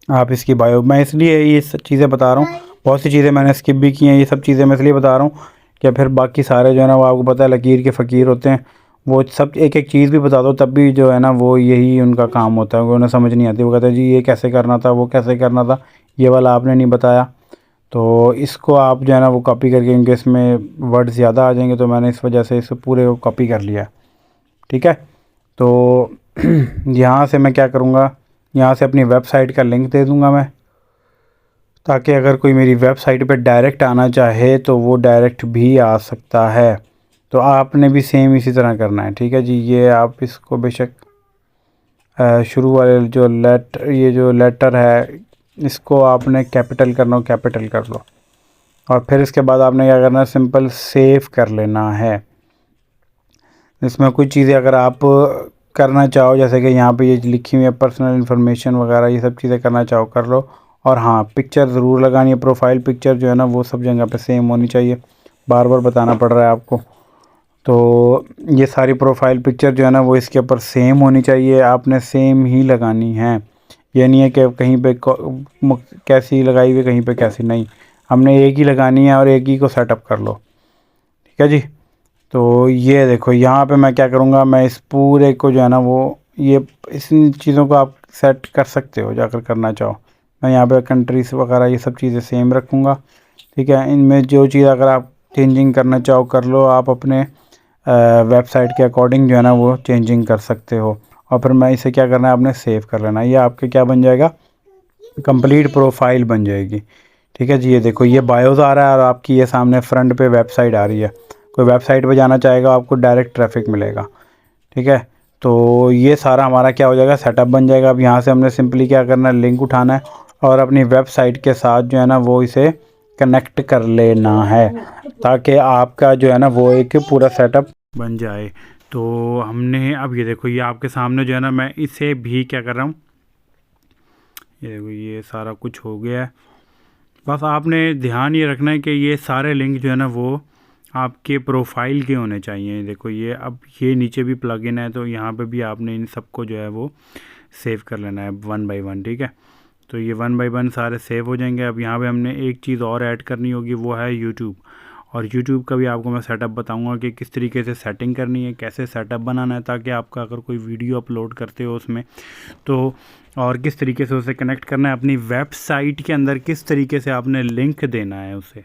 आप इसकी बायो, मैं इसलिए ये सब चीज़ें बता रहा हूँ, बहुत सी चीज़ें मैंने स्किप भी की हैं। ये सब चीज़ें मैं इसलिए बता रहा हूँ कि फिर बाकी सारे जो है ना वो आपको पता है लकीर के फ़कीर होते हैं, वो सब एक एक चीज़ भी बता दो तब भी जो है ना वो यही उनका काम होता है, वो उन्हें समझ नहीं आती। वो कहते हैं जी ये कैसे करना था, वो कैसे करना था, ये वाला आपने नहीं बताया। तो इसको आप जो है ना वो कॉपी करके, क्योंकि इसमें वर्ड ज़्यादा आ जाएंगे तो मैंने इस वजह से इस पूरे को कॉपी कर लिया। ठीक है, तो यहाँ से मैं क्या करूँगा, यहाँ से अपनी वेबसाइट का लिंक दे दूँगा मैं, ताकि अगर कोई मेरी वेबसाइट पे डायरेक्ट आना चाहे तो वो डायरेक्ट भी आ सकता है। तो आपने भी सेम इसी तरह करना है। ठीक है जी, ये आप इसको बेशक शुरू वाले ये जो लेटर है इसको आपने कैपिटल करना हो, कैपिटल कर लो, और फिर इसके बाद आपने क्या करना है, सिंपल सेव कर लेना है। इसमें कुछ चीज़ें अगर आप करना चाहो, जैसे कि यहाँ पे ये लिखी हुई है पर्सनल इन्फॉर्मेशन वगैरह, ये सब चीज़ें करना चाहो कर लो, और हाँ, पिक्चर ज़रूर लगानी है, प्रोफाइल पिक्चर जो है ना वो सब जगह पे सेम होनी चाहिए, बार बार बताना पड़ रहा है आपको। तो ये सारी प्रोफाइल पिक्चर जो है ना वो इसके ऊपर सेम होनी चाहिए, आपने सेम ही लगानी है। ये नहीं है कि कहीं पे कैसी लगाई हुई कहीं पे कैसी नहीं, हमने एक ही लगानी है और एक ही को सेटअप कर लो, ठीक है जी। तो ये देखो यहाँ पे मैं क्या करूँगा, मैं इस पूरे को जो है ना वो ये इस चीज़ों को आप सेट कर सकते हो जाकर करना चाहो। मैं यहाँ पे कंट्रीज वगैरह ये सब चीज़ें सेम रखूँगा, ठीक है। इनमें जो चीज़ अगर आप चेंजिंग करना चाहो कर लो, आप अपने वेबसाइट के अकॉर्डिंग जो है ना वो चेंजिंग कर सकते हो। और फिर मैं इसे क्या करना है, आपने सेव कर लेना है, ये आपके क्या बन जाएगा, कंप्लीट प्रोफाइल बन जाएगी, ठीक है जी। ये देखो ये बायोस आ रहा है और आपकी ये सामने फ्रंट पे वेबसाइट आ रही है। कोई वेबसाइट पे जाना चाहेगा आपको डायरेक्ट ट्रैफिक मिलेगा, ठीक है। तो ये सारा हमारा क्या हो जाएगा, सेटअप बन जाएगा। अब यहाँ से हमने सिंपली क्या करना है, लिंक उठाना है और अपनी वेबसाइट के साथ जो है ना वो इसे कनेक्ट कर लेना है, ताकि आपका जो है ना वो एक पूरा सेटअप बन जाए। तो हमने अब ये देखो ये आपके सामने जो है ना मैं इसे भी क्या कर रहा हूँ, ये देखो ये सारा कुछ हो गया है। बस आपने ध्यान ये रखना है कि ये सारे लिंक जो है ना वो आपके प्रोफाइल के होने चाहिए। देखो ये अब ये नीचे भी प्लगइन है, तो यहाँ पे भी आपने इन सबको जो है वो सेव कर लेना है 1 बाय 1, ठीक है। तो ये 1 बाय 1 सारे सेव हो जाएंगे। अब यहाँ पे हमने एक चीज़ और ऐड करनी होगी, वो है यूट्यूब। और यूट्यूब का भी आपको मैं सेटअप बताऊंगा कि किस तरीके से सेटिंग करनी है, कैसे सेटअप बनाना है, ताकि आपका अगर कोई वीडियो अपलोड करते हो उसमें तो और किस तरीके से उसे कनेक्ट करना है अपनी वेबसाइट के अंदर, किस तरीके से आपने लिंक देना है उसे,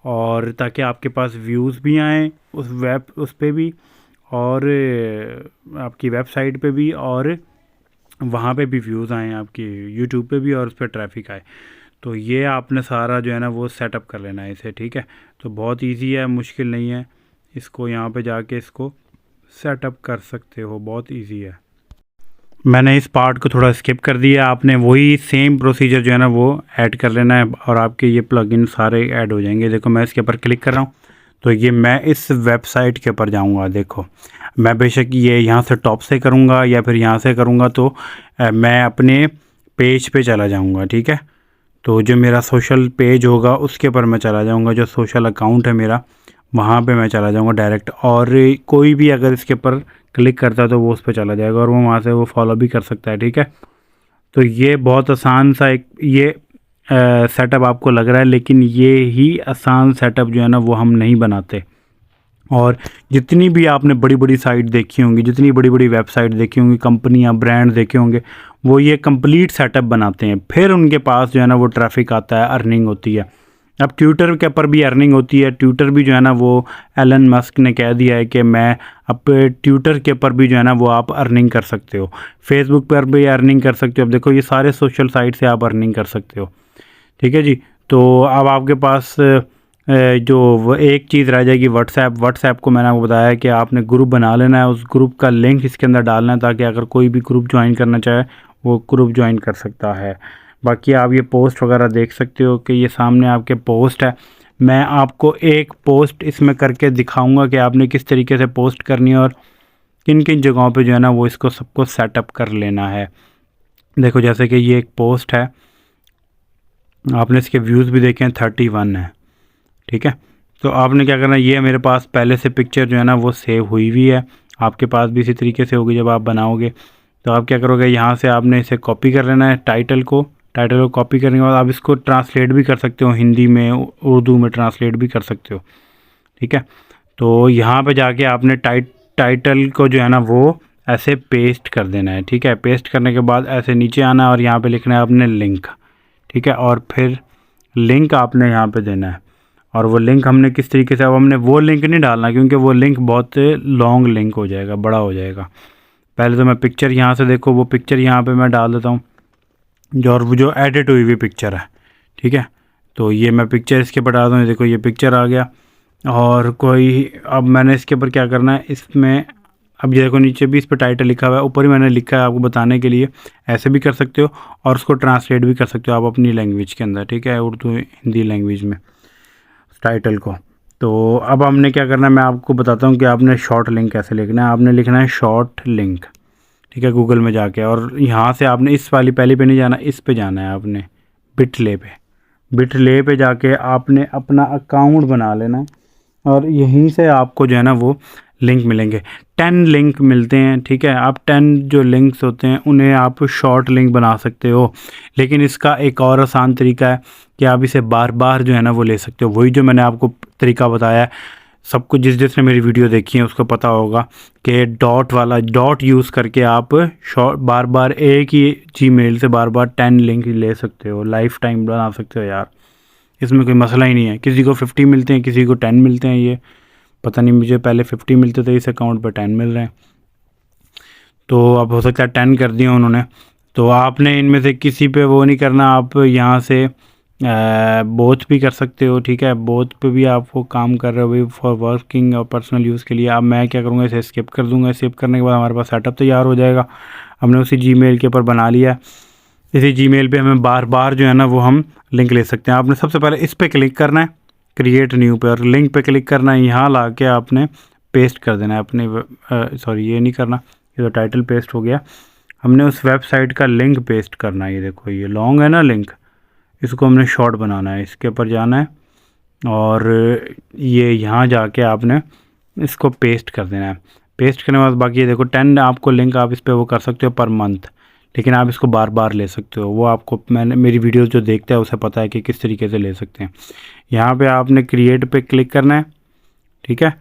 और ताकि आपके पास व्यूज़ भी आएँ उस पे भी, और आपकी वेबसाइट पे भी, और वहाँ पे भी व्यूज़ आएँ आपकी यूट्यूब पे भी, और उस पर ट्रैफिक आए। तो ये आपने सारा जो है ना वो सेटअप कर लेना है इसे, ठीक है। तो बहुत इजी है, मुश्किल नहीं है, इसको यहाँ पे जाके इसको सेटअप कर सकते हो, बहुत इजी है। मैंने इस पार्ट को थोड़ा स्किप कर दिया, आपने वही सेम प्रोसीजर जो है ना वो ऐड कर लेना है और आपके ये प्लगइन सारे ऐड हो जाएंगे। देखो मैं इसके ऊपर क्लिक कर रहा हूँ, तो ये मैं इस वेबसाइट के ऊपर जाऊँगा। देखो मैं बेशक ये यहाँ से टॉप से करूँगा या फिर यहाँ से करूँगा, तो मैं अपने पेज पे चला जाऊँगा, ठीक है। तो जो मेरा सोशल पेज होगा उसके ऊपर मैं चला जाऊँगा, जो सोशल अकाउंट है मेरा वहाँ पे मैं चला जाऊँगा डायरेक्ट, और कोई भी अगर इसके ऊपर क्लिक करता है तो वो उस पर चला जाएगा और वो वहाँ से वो फॉलो भी कर सकता है, ठीक है। तो ये बहुत आसान सा एक ये सेटअप आपको लग रहा है, लेकिन ये ही आसान सेटअप जो है ना वो हम नहीं बनाते। और जितनी भी आपने बड़ी बड़ी साइट देखी होंगी, जितनी बड़ी बड़ी वेबसाइट देखी होंगी, कंपनियां ब्रांड देखे होंगे, वो ये कंप्लीट सेटअप बनाते हैं, फिर उनके पास जो है ना वो ट्रैफिक आता है, अर्निंग होती है। अब ट्विटर के ऊपर भी अर्निंग होती है, ट्विटर भी जो है ना वो एलन मस्क ने कह दिया है कि मैं अब ट्विटर के ऊपर भी जो है ना वो आप अर्निंग कर सकते हो, फेसबुक पर भी अर्निंग कर सकते हो। अब देखो ये सारे सोशल साइट से आप अर्निंग कर सकते हो, ठीक है जी। तो अब आपके पास जो वो एक चीज़ रह जाएगी, व्हाट्सएप को मैंने आपको बताया कि आपने ग्रुप बना लेना है, उस ग्रुप का लिंक इसके अंदर डालना है, ताकि अगर कोई भी ग्रुप ज्वाइन करना चाहे वो ग्रुप ज्वाइन कर सकता है। बाकी आप ये पोस्ट वगैरह देख सकते हो कि ये सामने आपके पोस्ट है। मैं आपको एक पोस्ट इसमें करके दिखाऊंगा कि आपने किस तरीके से पोस्ट करनी है और किन किन जगहों पे जो है ना वो इसको सबको सेटअप कर लेना है। देखो जैसे कि ये एक पोस्ट है, आपने इसके व्यूज़ भी देखे हैं 31 है, ठीक है। तो आपने क्या करना है, ये मेरे पास पहले से पिक्चर जो है ना वो सेव हुई हुई है, आपके पास भी इसी तरीके से होगी जब आप बनाओगे। तो आप क्या करोगे, यहाँ से आपने इसे कॉपी कर लेना है, टाइटल को कॉपी करने के बाद आप इसको ट्रांसलेट भी कर सकते हो, हिंदी में उर्दू में ट्रांसलेट भी कर सकते हो, ठीक है। तो यहाँ पे जाके आपने टाइटल को जो है ना वो ऐसे पेस्ट कर देना है, ठीक है। पेस्ट करने के बाद ऐसे नीचे आना है और यहाँ पे लिखना है आपने लिंक, ठीक है। और फिर लिंक आपने यहाँ पे देना है, और वो लिंक हमने किस तरीके से, अब हमने वो लिंक नहीं डालना क्योंकि वो लिंक बहुत लॉन्ग लिंक हो जाएगा, बड़ा हो जाएगा। पहले तो मैं पिक्चर यहाँ से, देखो वो पिक्चर यहाँ पे मैं डाल देता हूँ, और वो जो एडिट हुई हुई पिक्चर है, ठीक है। तो ये मैं पिक्चर इसके ऊपर डाल दूँ, देखो ये पिक्चर आ गया। और कोई अब मैंने इसके ऊपर क्या करना है, इसमें अब ये देखो नीचे भी इस पर टाइटल लिखा हुआ है, ऊपर ही मैंने लिखा है आपको बताने के लिए। ऐसे भी कर सकते हो और उसको ट्रांसलेट भी कर सकते हो आप अपनी लैंग्वेज के अंदर, ठीक है, उर्दू हिंदी लैंग्वेज में टाइटल को। तो अब हमने क्या करना है, मैं आपको बताता हूँ कि आपने शॉर्ट लिंक कैसे लिखना है। आपने लिखना है शॉर्ट लिंक, ठीक है, गूगल में जाके, और यहाँ से आपने इस वाली पहले पे नहीं जाना, इस पे जाना है आपने, बिटले पे जाके आपने अपना अकाउंट बना लेना है और यहीं से आपको जो है ना वो लिंक मिलेंगे। 10 लिंक मिलते हैं, ठीक है। आप 10 जो लिंक्स होते हैं उन्हें आप शॉर्ट लिंक बना सकते हो, लेकिन इसका एक और आसान तरीका है कि आप इसे बार बार जो है ना वो ले सकते हो। वही जो मैंने आपको तरीका बताया है, सबको जिसने मेरी वीडियो देखी है उसको पता होगा कि डॉट यूज़ करके आप शॉर्ट बार बार एक ही जीमेल से बार बार 10 लिंक ले सकते हो, लाइफ टाइम बना सकते हो यार। इसमें कोई मसला ही नहीं है। किसी को 50 मिलते हैं, किसी को 10 मिलते हैं। ये पता नहीं, मुझे पहले 50 मिलते थे, इस अकाउंट पर 10 मिल रहे हैं। तो अब हो सकता है 10 कर दिया उन्होंने। तो आपने इनमें से किसी पे वो नहीं करना, आप यहाँ से बोथ भी कर सकते हो, ठीक है। बोथ पे भी आप वो काम कर रहे हो भाई फॉर वर्किंग और पर्सनल यूज़ के लिए। अब मैं क्या करूँगा, इसे स्किप कर दूँगा। स्किप करने के बाद हमारे पास सेटअप तैयार हो जाएगा। हमने उसी जीमेल के ऊपर बना लिया। इसी जीमेल पे हमें बार बार जो है ना वो हम लिंक ले सकते हैं। आपने सबसे पहले इस पर क्लिक करना है, क्रिएट न्यू पे, और लिंक पे क्लिक करना है। यहाँ ला के आपने पेस्ट कर देना है अपने सॉरी ये नहीं करना, ये तो टाइटल पेस्ट हो गया। हमने उस वेबसाइट का लिंक पेस्ट करना है। ये देखो ये लॉन्ग है ना लिंक, इसको हमने शॉर्ट बनाना है। इसके ऊपर जाना है और ये यहाँ जाके आपने इसको पेस्ट कर देना है। पेस्ट करने के बाद बाकी ये देखो 10 आपको लिंक आप इस पर वो कर सकते हो पर मंथ, लेकिन आप इसको बार बार ले सकते हो। वो आपको, मैंने मेरी वीडियोस जो देखता है उसे पता है कि किस तरीके से ले सकते हैं। यहाँ पे आपने क्रिएट पे क्लिक करना है, ठीक है।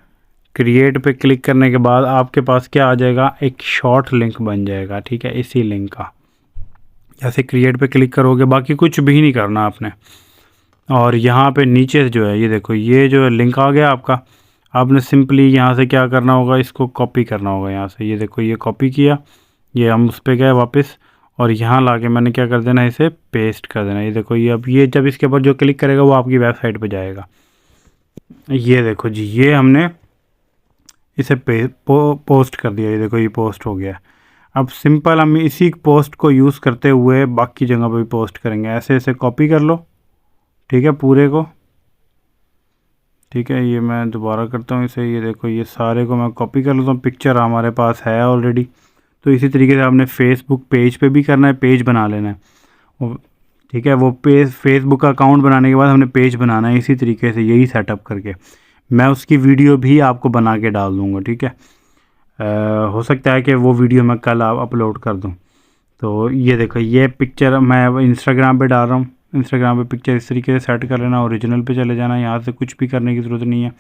क्रिएट पे क्लिक करने के बाद आपके पास क्या आ जाएगा, एक शॉर्ट लिंक बन जाएगा, ठीक है। इसी लिंक का जैसे क्रिएट पे क्लिक करोगे, बाकी कुछ भी नहीं करना आपने। और यहाँ पे नीचे जो है ये देखो, ये जो लिंक आ गया आपका। आपने सिंपली यहाँ से क्या करना होगा, इसको कॉपी करना होगा यहाँ से। ये देखो ये कॉपी किया, ये हम उस पर गए वापस, और यहाँ ला के मैंने क्या कर देना, इसे पेस्ट कर देना। ये देखो ये अब ये जब इसके ऊपर जो क्लिक करेगा वो आपकी वेबसाइट पे जाएगा। ये देखो जी, ये हमने इसे पोस्ट कर दिया। ये देखो ये पोस्ट हो गया। अब सिंपल हम इसी पोस्ट को यूज़ करते हुए बाकी जगह पे भी पोस्ट करेंगे। ऐसे ऐसे कॉपी कर लो, ठीक है, पूरे को, ठीक है। ये मैं दोबारा करता हूँ इसे। ये देखो ये सारे को मैं कॉपी कर लेता हूँ। पिक्चर हमारे पास है ऑलरेडी। तो इसी तरीके से आपने फेसबुक पेज पे भी करना है, पेज बना लेना है, ठीक है। वो पेज फेसबुक का अकाउंट बनाने के बाद हमने पेज बनाना है इसी तरीके से, यही सेटअप करके। मैं उसकी वीडियो भी आपको बना के डाल दूँगा, ठीक है। हो सकता है कि वो वीडियो मैं कल अपलोड कर दूँ। तो ये देखो ये पिक्चर मैं इंस्टाग्राम पे डाल रहा हूँ। इंस्टाग्राम पे पिक्चर इस तरीके से सेट कर लेना, ओरिजिनल पे चले जाना। यहाँ से कुछ भी करने की ज़रूरत नहीं है,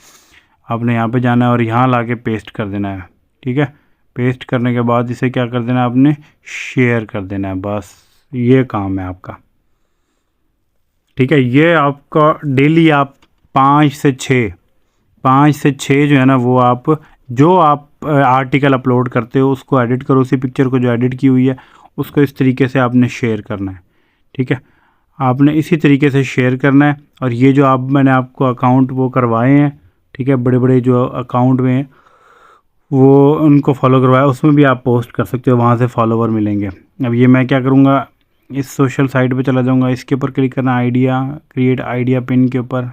आपने यहाँ पे जाना है और यहाँ ला के पेस्ट कर देना है, ठीक है। पेस्ट करने के बाद इसे क्या कर देना है, आपने शेयर कर देना है। बस ये काम है आपका, ठीक है। ये आपका डेली आप 5 से 6 जो है ना वो आप जो आप आर्टिकल अपलोड करते हो उसको एडिट करो। उसी पिक्चर को जो एडिट की हुई है उसको इस तरीके से आपने शेयर करना है, ठीक है। आपने इसी तरीके से शेयर करना है। और ये जो आप मैंने आपको अकाउंट वो करवाए हैं, ठीक है, बड़े बड़े जो अकाउंट में वो उनको फॉलो करवाया, उसमें भी आप पोस्ट कर सकते हो, वहाँ से फॉलोवर मिलेंगे। अब ये मैं क्या करूँगा, इस सोशल साइट पे चला जाऊँगा, इसके ऊपर क्लिक करना, आइडिया, क्रिएट आइडिया पिन के ऊपर।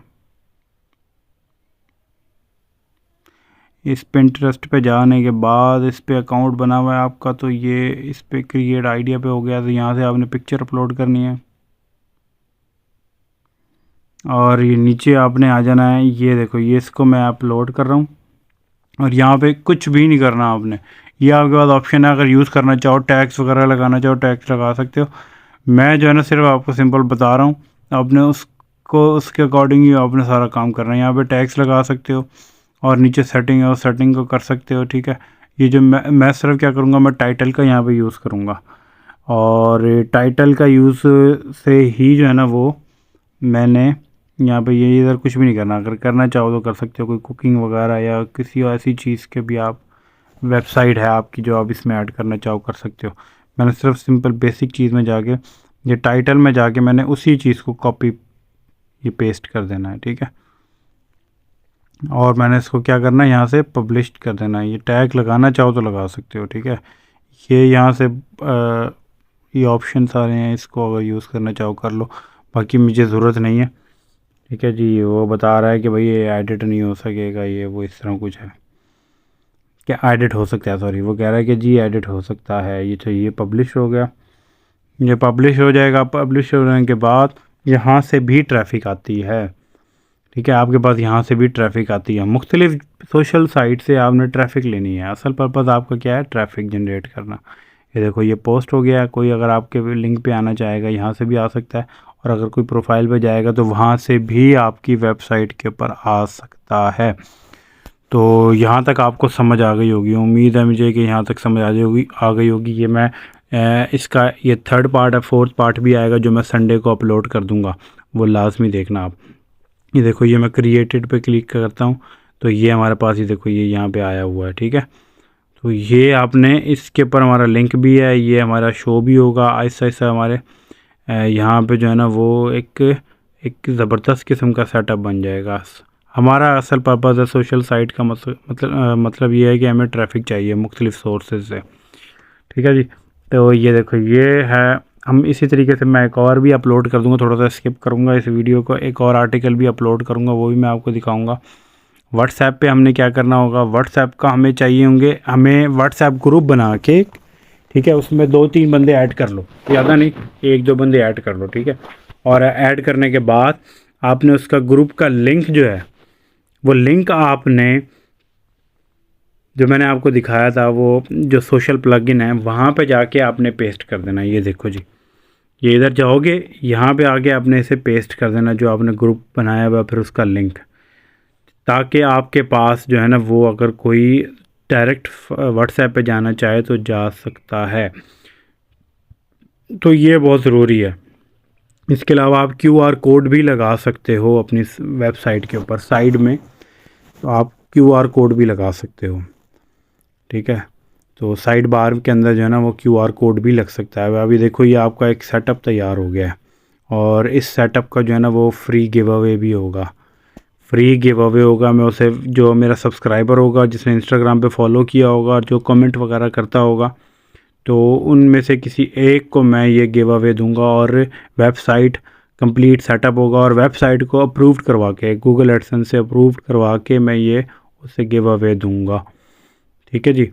इस पिंटरेस्ट पे जाने के बाद इस पे अकाउंट बना हुआ है आपका, तो ये इस पे क्रिएट आइडिया पे हो गया। तो यहाँ से आपने पिक्चर अपलोड करनी है और ये नीचे आपने आ जाना है। ये देखो ये इसको मैं अपलोड कर रहा हूँ और यहाँ पे कुछ भी नहीं करना आपने। ये आपके पास ऑप्शन है, अगर यूज़ करना चाहो, टैक्स वगैरह लगाना चाहो, टैक्स लगा सकते हो। मैं जो है ना सिर्फ आपको सिंपल बता रहा हूँ, आपने उसको उसके अकॉर्डिंग ही आपने सारा काम करना है। यहाँ पे टैक्स लगा सकते हो और नीचे सेटिंग है, उस सेटिंग को कर सकते हो, ठीक है। ये जो मैं सिर्फ क्या करूँगा, मैं टाइटल का यहाँ पे यूज़ करूँगा और टाइटल का यूज़ से ही जो है ना वो मैंने यहाँ पे ये इधर कुछ भी नहीं करना। अगर करना चाहो तो कर सकते हो, कोई कुकिंग वगैरह या किसी ऐसी चीज़ के भी आप वेबसाइट है आपकी जो आप इसमें ऐड करना चाहो कर सकते हो। मैंने सिर्फ सिंपल बेसिक चीज़ में जाके ये टाइटल में जाके मैंने उसी चीज़ को कॉपी ये पेस्ट कर देना है, ठीक है। और मैंने इसको क्या करना है, यहाँ से पब्लिश कर देना है। ये टैग लगाना चाहो तो लगा सकते हो, ठीक है। ये यहाँ से ये ऑप्शन सारे हैं, इसको अगर यूज़ करना चाहो कर लो, बाकी मुझे ज़रूरत नहीं है, ठीक है जी। वो बता रहा है कि भाई ये एडिट नहीं हो सकेगा, ये वो इस तरह कुछ है, क्या एडिट हो सकता है, सॉरी, वो कह रहा है कि जी एडिट हो सकता है। ये तो ये पब्लिश हो गया, ये पब्लिश हो जाएगा। पब्लिश होने के बाद यहाँ से भी ट्रैफिक आती है, ठीक है, आपके पास यहाँ से भी ट्रैफिक आती है। मुख्तलिफ सोशल साइट से आपने ट्रैफिक लेनी है। असल पर्पज़ आपका क्या है, ट्रैफिक जनरेट करना। ये देखो ये पोस्ट हो गया। कोई अगर आपके लिंक पे आना चाहेगा यहाँ से भी आ सकता है, और अगर कोई प्रोफाइल पे जाएगा तो वहाँ से भी आपकी वेबसाइट के ऊपर आ सकता है। तो यहाँ तक आपको समझ आ गई होगी, उम्मीद है मुझे कि यहाँ तक समझ आ गई होगी। ये मैं इसका ये थर्ड पार्ट है, फोर्थ पार्ट भी आएगा जो मैं संडे को अपलोड कर दूँगा, वो लाजमी देखना आप। ये देखो ये मैं क्रिएटेड पे क्लिक करता हूँ तो ये हमारे पास, ये देखो ये यहाँ पे आया हुआ है, ठीक है। तो ये आपने इसके ऊपर हमारा लिंक भी है, ये हमारा शो भी होगा आहिस्ता आहिस्ता हमारे यहाँ पे जो है ना वो एक ज़बरदस्त किस्म का सेटअप बन जाएगा। हमारा असल पर्पज़ है सोशल साइट का मतलब ये है कि हमें ट्रैफिक चाहिए मुख्तलिफ सोर्सेज से, ठीक है जी। तो ये देखो ये है, हम इसी तरीके से मैं एक और भी अपलोड कर दूंगा, थोड़ा सा स्किप करूंगा इस वीडियो को, एक और आर्टिकल भी अपलोड करूंगा, वो भी मैं आपको दिखाऊंगा। व्हाट्सएप पे हमने क्या करना होगा, व्हाट्सएप का हमें चाहिए होंगे, हमें व्हाट्सएप ग्रुप बना के, ठीक है, उसमें 2-3 बंदे ऐड कर लो, ज़्यादा नहीं, 1-2 बंदे ऐड कर लो, ठीक है। और ऐड करने के बाद आपने उसका ग्रुप का लिंक जो है, वो लिंक आपने जो मैंने आपको दिखाया था वो जो सोशल प्लगइन है वहाँ पे जाके आपने पेस्ट कर देना। ये देखो जी, ये इधर जाओगे, यहाँ पे आके आपने इसे पेस्ट कर देना जो आपने ग्रुप बनाया हुआ, फिर उसका लिंक, ताकि आपके पास जो है ना वो अगर कोई डायरेक्ट व्हाट्सएप पे जाना चाहे तो जा सकता है। तो ये बहुत ज़रूरी है। इसके अलावा आप QR कोड भी लगा सकते हो अपनी वेबसाइट के ऊपर साइड में, तो आप QR कोड भी लगा सकते हो, ठीक है। तो साइड बार के अंदर जो है ना वो QR कोड भी लग सकता है। अभी देखो ये आपका एक सेटअप तैयार हो गया है, और इस सेटअप का जो है ना वो फ्री गिव अवे भी होगा। फ्री गिव अवे होगा, मैं उसे, जो मेरा सब्सक्राइबर होगा जिसने इंस्टाग्राम पे फॉलो किया होगा और जो कमेंट वगैरह करता होगा, तो उनमें से किसी एक को मैं ये गिव अवे दूंगा, और वेबसाइट कंप्लीट सेटअप होगा, और वेबसाइट को अप्रूव्ड करवा के, गूगल एडसेंस से अप्रूव्ड करवा के मैं ये उसे गिव अवे दूंगा, ठीक है जी।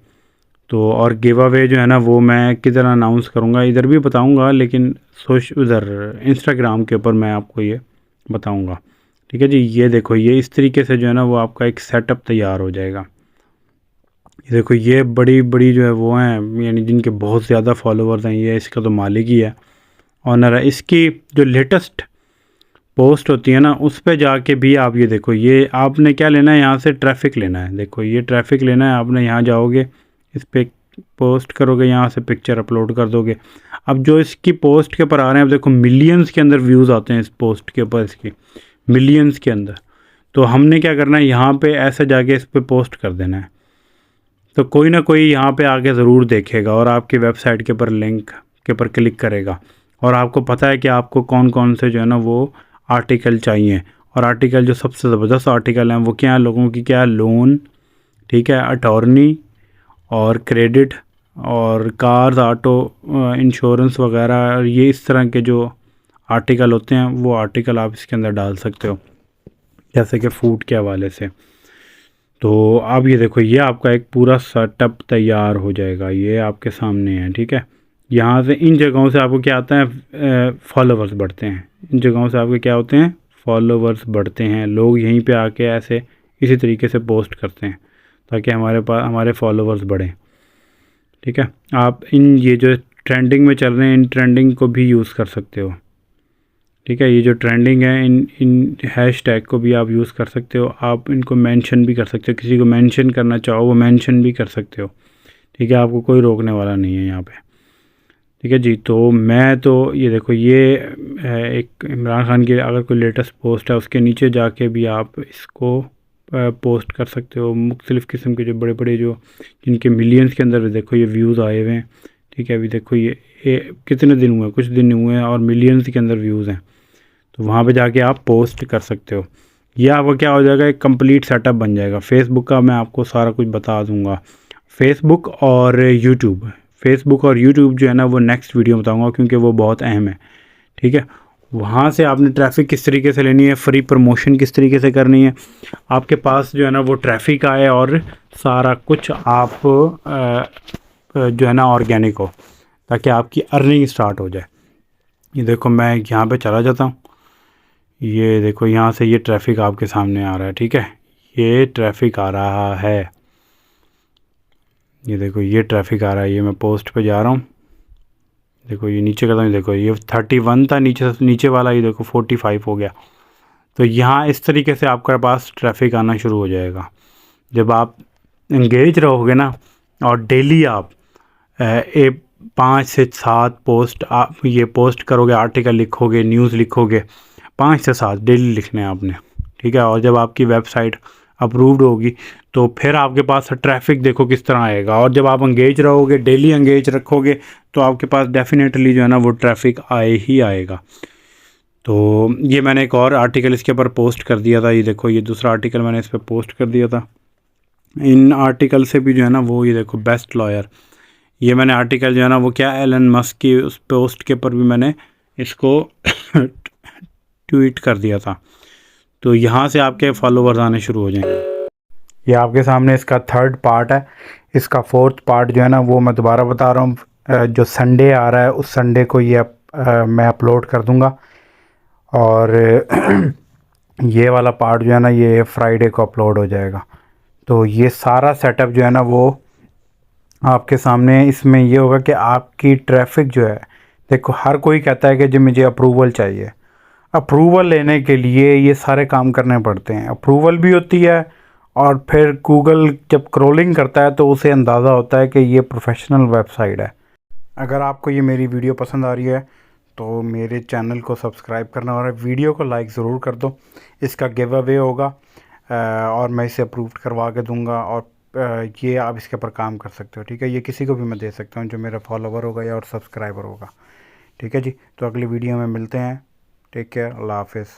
तो और गिव अवे जो है ना वो मैं किधर अनाउंस करूँगा, इधर भी बताऊँगा, लेकिन उधर इंस्टाग्राम के ऊपर मैं आपको ये बताऊँगा, ठीक है जी। ये देखो ये इस तरीके से जो है ना वो आपका एक सेटअप तैयार हो जाएगा। ये देखो ये बड़ी बड़ी जो है वो हैं, यानी जिनके बहुत ज़्यादा फॉलोवर्स हैं, ये इसका तो मालिक ही है, ऑनर है। इसकी जो लेटेस्ट पोस्ट होती है ना उस पे जाके भी आप ये देखो, ये आपने क्या लेना है, यहाँ से ट्रैफिक लेना है। देखो ये ट्रैफिक लेना है आपने, यहाँ जाओगे, इस पे पोस्ट करोगे, यहाँ से पिक्चर अपलोड कर दोगे। अब जो इसकी पोस्ट के ऊपर आ रहे हैं, अब देखो मिलियंस के अंदर व्यूज़ आते हैं इस पोस्ट के ऊपर, इसकी मिलियंस के अंदर। तो हमने क्या करना है, यहाँ पे ऐसे जाके इस पे पोस्ट कर देना है, तो कोई ना कोई यहाँ पे आके ज़रूर देखेगा और आपकी वेबसाइट के ऊपर लिंक के ऊपर क्लिक करेगा। और आपको पता है कि आपको कौन कौन से जो है ना वो आर्टिकल चाहिए, और आर्टिकल जो सबसे ज़बरदस्त आर्टिकल हैं वो क्या है, लोगों की क्या है, लोन, ठीक है, अटॉर्नी और क्रेडिट और कार्स, ऑटो इंश्योरेंस वगैरह, ये इस तरह के जो आर्टिकल होते हैं वो आर्टिकल आप इसके अंदर डाल सकते हो, जैसे कि फ़ूड के हवाले से। तो अब ये देखो ये आपका एक पूरा सेटअप तैयार हो जाएगा, ये आपके सामने है, ठीक है। यहाँ से इन जगहों से आपको क्या आता है, फॉलोवर्स बढ़ते हैं। इन जगहों से आपके क्या होते हैं, फॉलोवर्स बढ़ते हैं। लोग यहीं पे आके ऐसे इसी तरीके से पोस्ट करते हैं ताकि हमारे फॉलोवर्स बढ़ें, ठीक है। आप इन ये जो ट्रेंडिंग में चल रहे हैं इन ट्रेंडिंग को भी यूज़ कर सकते हो, ठीक है। ये जो ट्रेंडिंग है इन हैशटैग को भी आप यूज़ कर सकते हो। आप इनको मेंशन भी कर सकते हो, किसी को मेंशन करना चाहो वो मेंशन भी कर सकते हो, ठीक है। आपको कोई रोकने वाला नहीं है यहाँ पे, ठीक है जी। तो मैं तो ये देखो ये एक इमरान खान की अगर कोई लेटेस्ट पोस्ट है उसके नीचे जाके भी आप इसको पोस्ट कर सकते हो। मुख्तलिफ़ किस्म के जो बड़े बड़े जो जिनके मिलियंस के अंदर देखो ये व्यूज़ आए हुए हैं, ठीक है। अभी देखो ये कितने दिन हुए, कुछ दिन हुए हैं और मिलियंस के अंदर व्यूज़ हैं, तो वहाँ पे जाके आप पोस्ट कर सकते हो। ये आपका क्या हो जाएगा, एक कंप्लीट सेटअप बन जाएगा। फेसबुक का मैं आपको सारा कुछ बता दूँगा, फेसबुक और यूट्यूब जो है ना वो नेक्स्ट वीडियो बताऊँगा क्योंकि वो बहुत अहम है, ठीक है। वहाँ से आपने ट्रैफिक किस तरीके से लेनी है, फ्री प्रमोशन किस तरीके से करनी है, आपके पास जो है ना वो ट्रैफिक आए और सारा कुछ आप जो है ना ऑर्गेनिक हो, ताकि आपकी अर्निंग स्टार्ट हो जाए। ये देखो मैं यहाँ पे चला जाता हूँ, ये देखो यहाँ से ये ट्रैफिक आपके सामने आ रहा है, ठीक है, ये ट्रैफिक आ रहा है, ये देखो ये ट्रैफिक आ रहा है। ये मैं पोस्ट पे जा रहा हूँ, देखो ये नीचे करता हूँ, देखो ये 31 था, नीचे से नीचे वाला ये देखो 45 हो गया। तो यहाँ इस तरीके से आपके पास ट्रैफिक आना शुरू हो जाएगा जब आप इंगेज रहोगे ना। और डेली आप 5 से 7 पोस्ट आप ये पोस्ट करोगे, आर्टिकल लिखोगे, न्यूज़ लिखोगे, 5 से 7 डेली लिखने हैं आपने, ठीक है। और जब आपकी वेबसाइट अप्रूव्ड होगी तो फिर आपके पास ट्रैफिक देखो किस तरह आएगा। और जब आप इंगेज रहोगे, डेली इंगेज रखोगे, तो आपके पास डेफिनेटली जो है ना वो ट्रैफिक आए ही आएगा। तो ये मैंने एक और आर्टिकल इसके ऊपर पोस्ट कर दिया था, ये देखो ये दूसरा आर्टिकल मैंने इस पर पोस्ट कर दिया था। इन आर्टिकल से भी जो है ना वो ये देखो बेस्ट लॉयर, ये मैंने आर्टिकल जो है ना वो क्या एलन मस्क की उस पोस्ट के ऊपर भी मैंने इसको ट्वीट कर दिया था। तो यहाँ से आपके फॉलोवर्स आने शुरू हो जाएंगे। ये आपके सामने इसका 3rd पार्ट है। इसका 4th पार्ट जो है ना वो मैं दोबारा बता रहा हूँ, जो संडे आ रहा है उस संडे को ये मैं अपलोड कर दूँगा। और ये वाला पार्ट जो है ना ये फ्राइडे को अपलोड हो जाएगा। तो ये सारा सेटअप जो है ना वो आपके सामने इसमें ये होगा कि आपकी ट्रैफिक जो है, देखो हर कोई कहता है कि जो मुझे अप्रूवल चाहिए। अप्रूवल लेने के लिए ये सारे काम करने पड़ते हैं, अप्रूवल भी होती है और फिर गूगल जब क्रॉलिंग करता है तो उसे अंदाज़ा होता है कि ये प्रोफेशनल वेबसाइट है। अगर आपको ये मेरी वीडियो पसंद आ रही है तो मेरे चैनल को सब्सक्राइब करना और वीडियो को लाइक ज़रूर कर दो। इसका गिव अवे होगा और मैं इसे अप्रूव करवा के दूंगा। और ये आप इसके ऊपर काम कर सकते हो, ठीक है। ये किसी को भी मैं दे सकता हूँ जो मेरा फॉलोवर होगा या और सब्सक्राइबर होगा, ठीक है जी। तो अगली वीडियो में मिलते हैं। टेक केयर, अल्लाह हाफिज़।